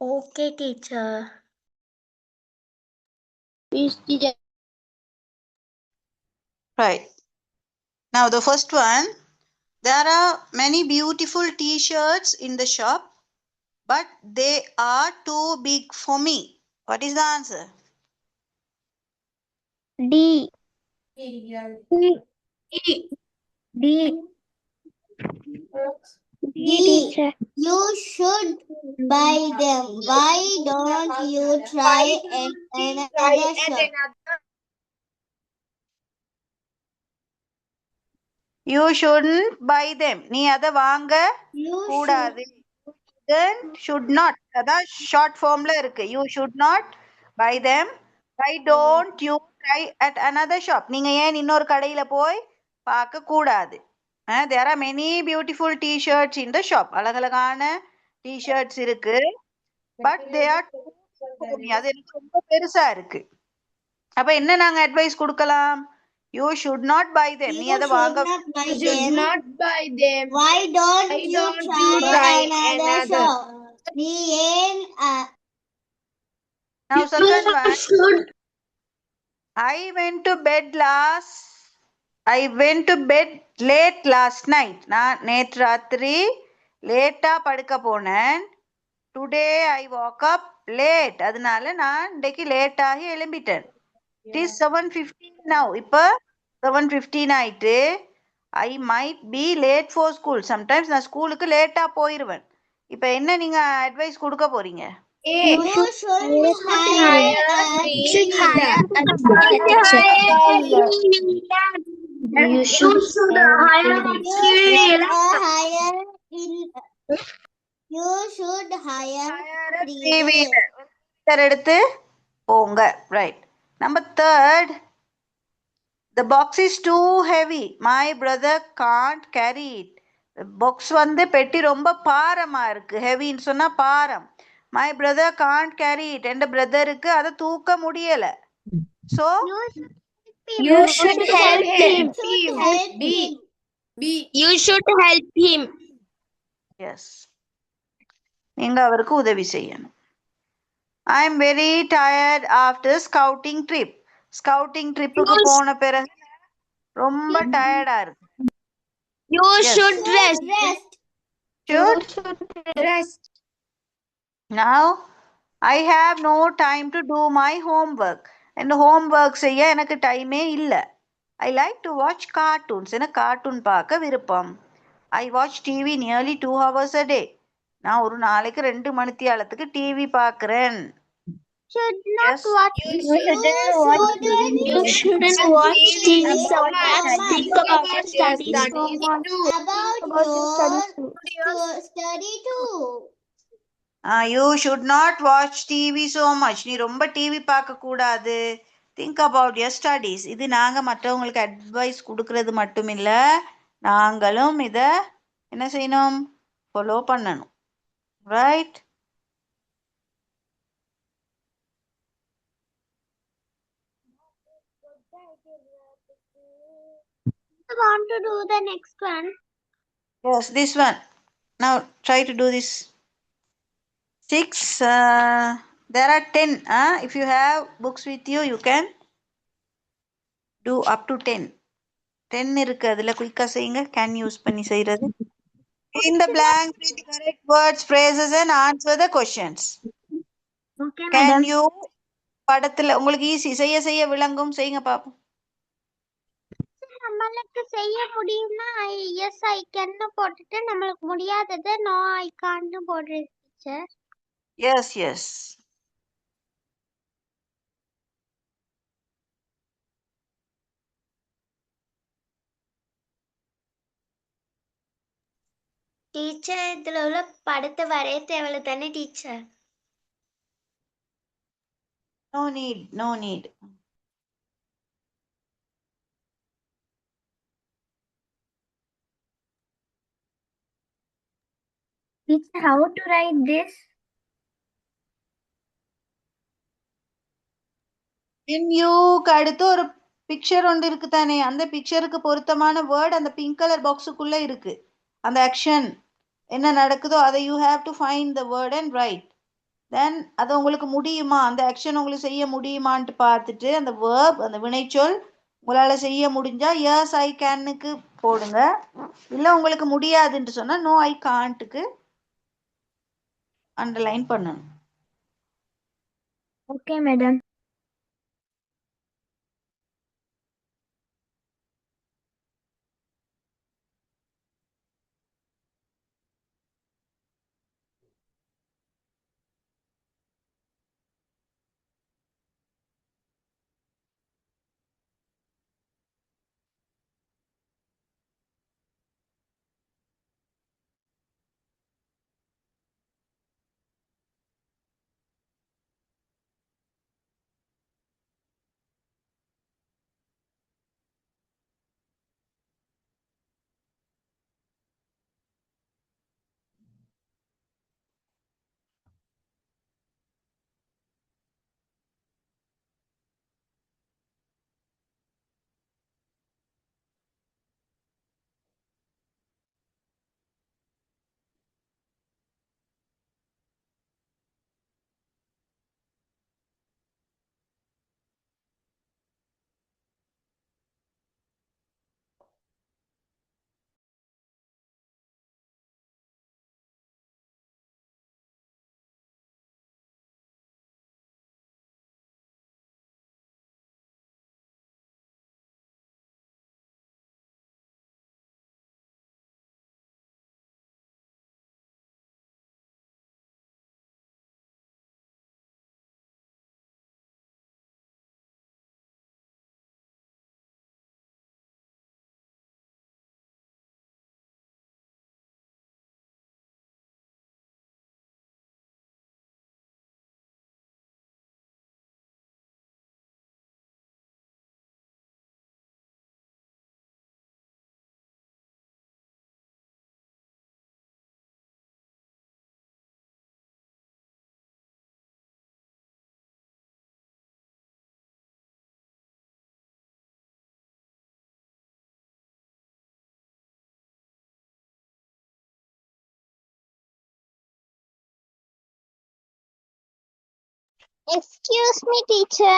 Okay, teacher. Yes, teacher. Right. Now the first one, there are many beautiful t-shirts in the shop, but they are too big for me. What is the answer? D. D. D, teacher. You should buy them. Why don't you try another shop? You shouldn't buy them. நீ அதை வாங்க You கூடாது. should not அதான் short ஃபார்ம்ல இருக்கு. You should not buy them. Why don't you try at another shop? நீங்க ஏன் இன்னொரு கடையில போய் பார்க்க கூடாது? There are many beautiful t-shirts in the shop. அழகழகான t-shirts இருக்கு. But they are too big for me. அது எனக்கு ரொம்ப பெருசா இருக்கு. அப்ப என்ன நாங்க அட்வைஸ் கொடுக்கலாம்? You should not buy them. நீ அதை வாங்க Not buy them. Why don't you try another shop? நீ ஏன் Now second one. Should. I went to bed late last night. நான் நேற்று ராத்திரி லேட்டா படுக்க போனேன். Today I woke up late. அதனால நான் இன்னைக்கு லேட் ஆகி எழும்பிட்டேன். It is 7:15 now. இப்ப 7:15 ஆயிட்டு. I might be late for school. Sometimes நான் ஸ்கூலுக்கு லேட்டா போயிருவேன். இப்ப என்ன நீங்க அட்வைஸ் கொடுக்க போறீங்க? You should hire a cleaner. You should hire You should hire three-wheeler எடுத்து போங்க. Right. Number third. The box is too heavy. My brother can't carry it. Box வந்து பெட்டி ரொம்ப பாரமா இருக்கு. ஹெவின்னு சொன்னா பாரம். My brother can't carry it. என் பிரதருக்கு அதை தூக்க முடியல. So You should help him. You should help him. yes. நீங்க அவருக்கு உதவி செய்யணும். I am very tired after scouting trip. Scouting ட்ரிப்புக்கு போன பிறகு ரொம்ப டயர்டா இருக்கு. You should rest. Rest. Now I have no time to do my homework. இந்த ஹோம்வொர்க் செய்ய எனக்கு டைமே இல்லை. I like to watch cartoons. எனக்கு கார்ட்டூன் பார்க்க விருப்பம். I watch TV nearly 2 hours a day. நான் ஒரு நாளைக்கு 2 மணித்தியாலத்துக்கு டிவி பார்க்கிறேன். Should not watch. You shouldn't watch TV so much. Think about your studies so much. About your study too. You should not watch TV so much. நீ ரொம்ப TV பார்க்க கூடாது. Think about your studies. இது நாங்கள் மற்றவங்களுக்கு advice கொடுக்கறது மட்டும் இல்லை, நாங்களும் இதை என்ன செய்யணும், ஃபாலோ பண்ணணும். Right? I want to do the next one. Yes, this one. Now try to do this. 6. There are 10. If you have books with you, you can do up to 10. 10 இருக்கு, அதுல குயிக்கா செய்யுங்க. Can யூஸ் பண்ணி செய்யறது. In the blank, with correct words, phrases and answer the questions. Okay, Can madam. you படத்துல உங்களுக்கு easy, செய்ய செய்ய விளங்கும். செய்யுங்க பாப்போம். நம்மளுக்கு செய்ய முடியும்னா எஸ் ஐ கேன்னு போட்டுட்டு, நம்மளுக்கு முடியாதது நோ ஐ கான்னு போடுறது டீச்சர். S S. டீச்சர் இதுல உள்ள படத்தை வரைய தேவையில்ல தானே teacher? No need, no need. Teacher, how to write this? க்கு அடுத்து ஒரு பிக்சர் ஒன்று இருக்கு தானே, அந்த பிக்சருக்கு பொருத்தமான வேர்ட் அந்த பிங்க் கலர் பாக்ஸுக்குள்ள இருக்கு. அந்த ஆக்ஷன் என்ன நடக்குதோ அதை you have to find the word and write. Then அது உங்களுக்கு முடியுமா, அந்த ஆக்ஷன் உங்களுக்கு செய்ய முடியுமான்ட்டு பார்த்துட்டு அந்த வேர்ப், அந்த வினைச்சொல் உங்களால் செய்ய முடிஞ்சா எஸ் ஐ கேனுக்கு போடுங்க. இல்லை உங்களுக்கு முடியாதுன்னு சொன்னால் நோ ஐ கான்ட்டுக்கு அண்டர்லைன் பண்ணணும். Okay madam. Excuse me, teacher.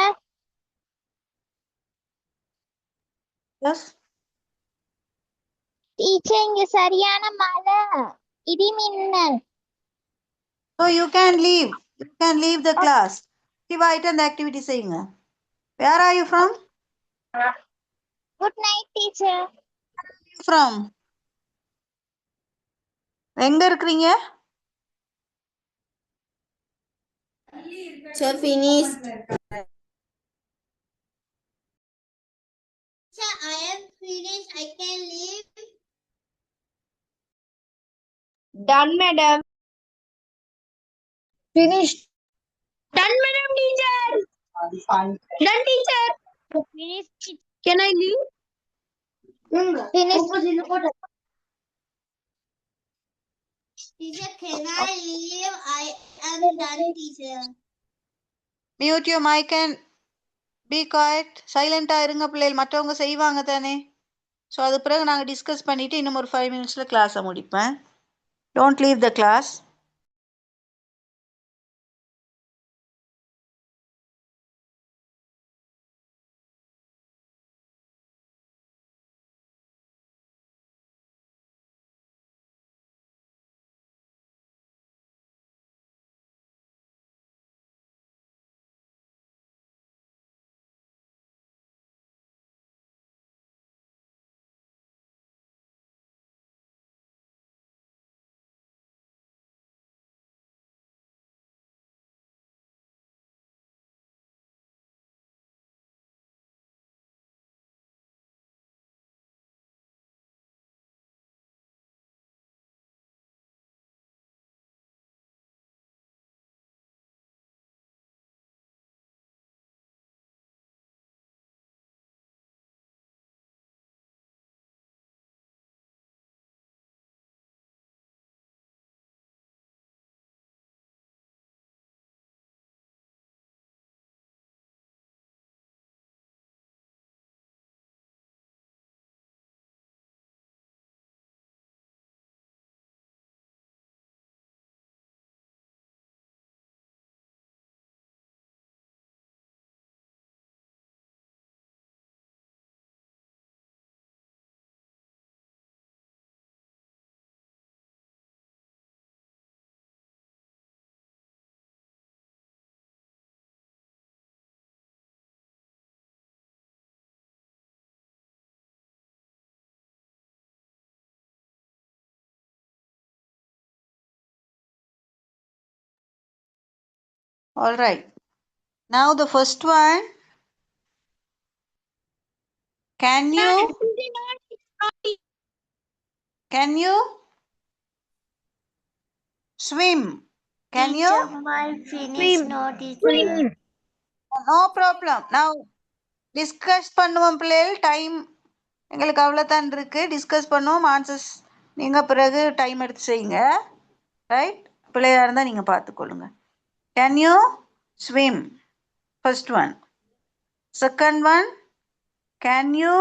Yes. Teacher, இங்க சரியான மழை, இடி மின்னல். So you can leave. You can leave the class. Divide and the activity செய்யுங்க. Where are you from? Good night, teacher. Where are you from? எங்க இருக்கிறீங்க? So finished. Sir, I am finished. I can leave. Done, madam. Finished. Done, madam, teacher. Done, teacher. Can I leave? Teacher, can I leave? I am done, teacher. Mute your mic and be quiet. சைலண்டா இருங்க பிள்ளைகள், மற்றவங்க செய்வாங்க தானே. So அது பிறகு நாங்கள் discuss பண்ணிவிட்டு இன்னும் ஒரு 5 minutes கிளாஸை முடிப்பேன். Don't leave the class. All right. Now the first one. Can you swim? Can you? My finish no, teacher. No problem. Now discuss பண்ணுவோம் பிள்ளைகள். டைம் எங்களுக்கு அவ்வளோதான் இருக்கு. டிஸ்கஸ் பண்ணுவோம். ஆன்சர்ஸ் நீங்கள் பிறகு டைம் எடுத்து செய்யுங்க. ரைட்? பிள்ளையாக இருந்தால் நீங்கள் பார்த்துக்கொள்ளுங்க. Can you swim? First one. Second one, can you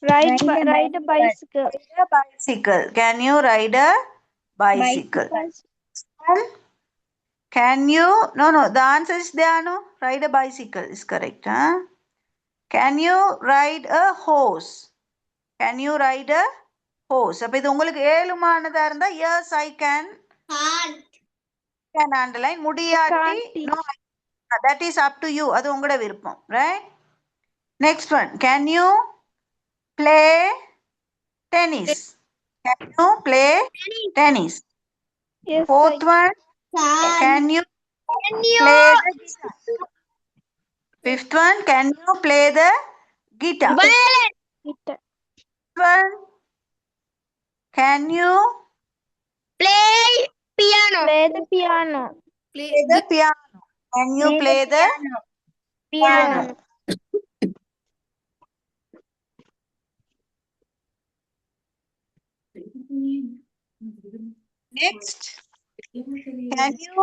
Ride a bicycle. bicycle? Can you ride a bicycle? Can you? No. The answer is there. No. Ride a bicycle is correct. Huh? Can you ride a horse? Can you ride a horse? அப்ப இது உங்களுக்கு ஏழுமானதா இருந்தா yes I can. Can underline. முடியாட்டி no. That is up to you. அது உங்களோட விருப்பம். Right? Next one. Can you play tennis? Can you play tennis? Yes. Fourth one. Can you play the guitar? Fifth one. Can you play the guitar? Guitar. One. Can you Play piano. Play the piano. play the piano? Can you play the piano? Next. Can you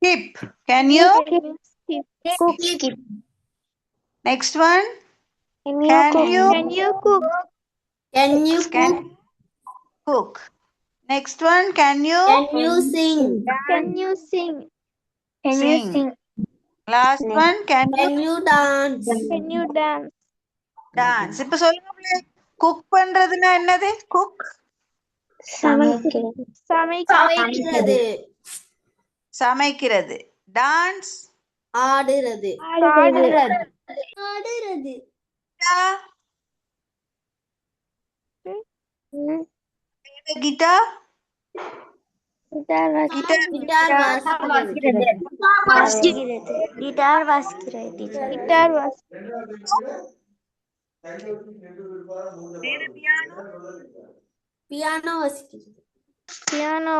skip? Can you? Skip. Next one. Can you cook? Can you Cook. Next one. Can you? sing? Can you sing? Sing. Last one. Can you dance? Can you dance? dance? இப்ப சொல்லுங்க பிள்ளை. Cook பண்றதுன்னா என்னது? Cook சமைக்கிறது. Dance ஆடுறது. Guitar piano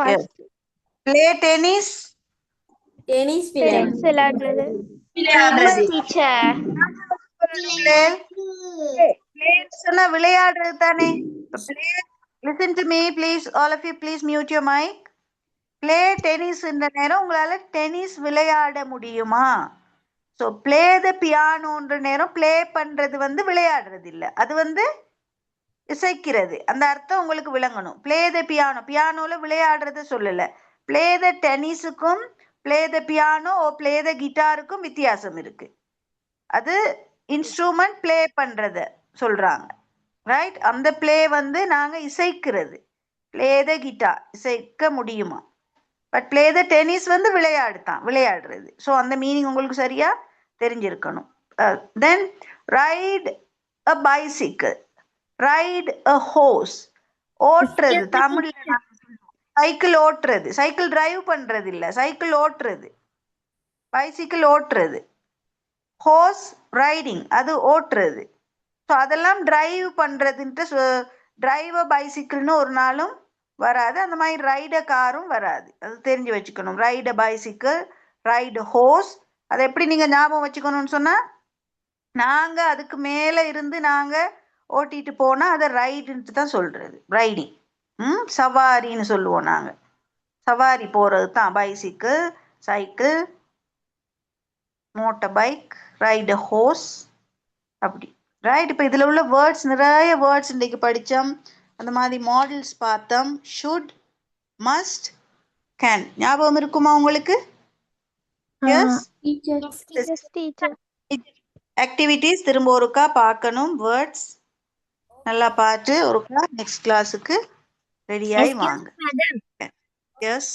வாசிக்கிறது. play tennis tennis விளையாடுறது. சொன்னா விளையாடுறது தானே. Listen to me, please. All of you, please mute your mic. Play tennis இந்த நேரம் உங்களால டென்னிஸ் விளையாட முடியுமா? ஸோ பிளே த பியானோன்ற நேரம் பிளே பண்றது வந்து விளையாடுறது இல்லை, அது வந்து இசைக்கிறது. அந்த அர்த்தம் உங்களுக்கு விளங்கணும். பிளே த பியானோ, பியானோல விளையாடுறத சொல்லல. பிளே த டென்னிஸுக்கும் play the piano or play the கிட்டாருக்கும் வித்தியாசம் இருக்கு. அது இன்ஸ்ட்ருமெண்ட் பிளே பண்றத சொல்றாங்க, ரைட்? அந்த பிளே வந்து நாங்க இசைக்கிறது. பிளே த கிட்டார் இசைக்க முடியுமா? பட் பிளே த டென்னிஸ் வந்து விளையாடுறது. ஸோ அந்த மீனிங் உங்களுக்கு சரியா தெரிஞ்சிருக்கணும். தென் ரைட் அ பைசிக்கிள், ரைட் அ ஹோஸ், ஓட்டுறது. தமிழ்ல சைக்கிள் ஓட்டுறது, சைக்கிள் டிரைவ் பண்றது இல்ல, சைக்கிள் ஓட்டுறது, பைசிக்கிள் ஓட்டுறது. ஹோஸ் ரைடிங், அது ஓட்டுறது. ஸோ அதெல்லாம் டிரைவ் பண்றதுன்ட்டு டிரைவ் அ பைசிக்கிள்னு ஒரு நாளும் வராது. அந்த மாதிரி ரைட காரும் வராது, அது தெரிஞ்சு வச்சுக்கணும். ரைடு பைசிக்கிள், ரைடு ஹோஸ், அதை எப்படி நீங்க ஞாபகம் வச்சுக்கணும்னு சொன்னா, நாங்க அதுக்கு மேல இருந்து நாங்க ஓட்டிட்டு போனா அதை ரைடுன்ட்டு தான் சொல்றது, ரைடிங். சவாரின்னு சொல்லுவோம் நாங்க. சவாரி போறது தான் bicycle, cycle, motor bike, ride horse, அப்படி, ரைட்? இப்போ இதுல உள்ள வேர்ட்ஸ், நிறைய வேர்ட்ஸ் இன்னைக்கு படித்தோம். அந்த மாதிரி மாடல்ஸ் பார்த்தோம். Should, must, can. ஞாபகம் இருக்குமா உங்களுக்கு? S teacher. ஆக்டிவிட்டீஸ் திரும்ப ஒருக்கா பார்க்கணும். வேர்ட்ஸ் நல்லா பார்த்து ஒருக்கா நெக்ஸ்ட் கிளாஸுக்கு ரெடியாகி வாங்க. Yes,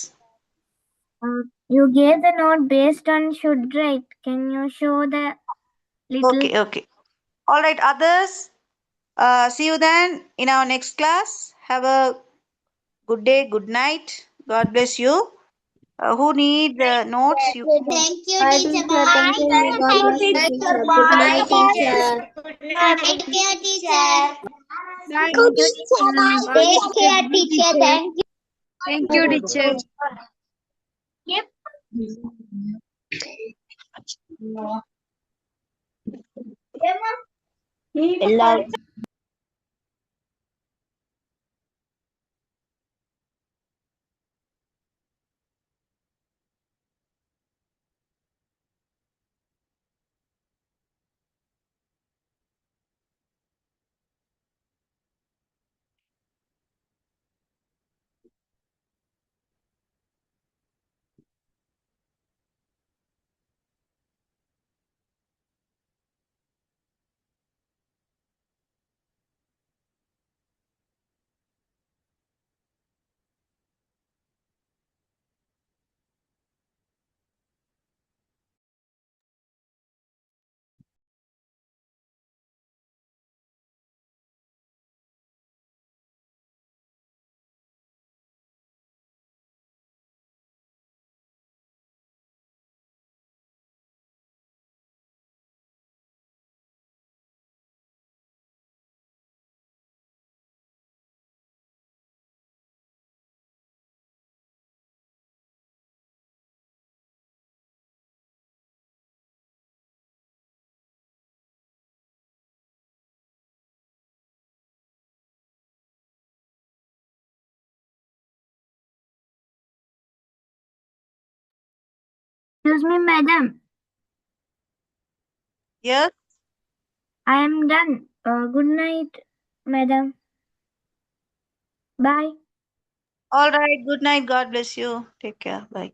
You gave the note based on should, right? Can you show the little? okay. All right, others. See you then in our next class. Have a good day, good night. God bless you. Who need the notes? You Thank you, teacher. Bye. Thank you, teacher. Thank you, teacher. Thank you, teacher. Take care, teacher. Thank you. Thank you, teacher. எல்லாரும் Excuse me, madam. yes. I am done. Good night, madam. Bye. All right. Good night. God bless you. Take care. Bye.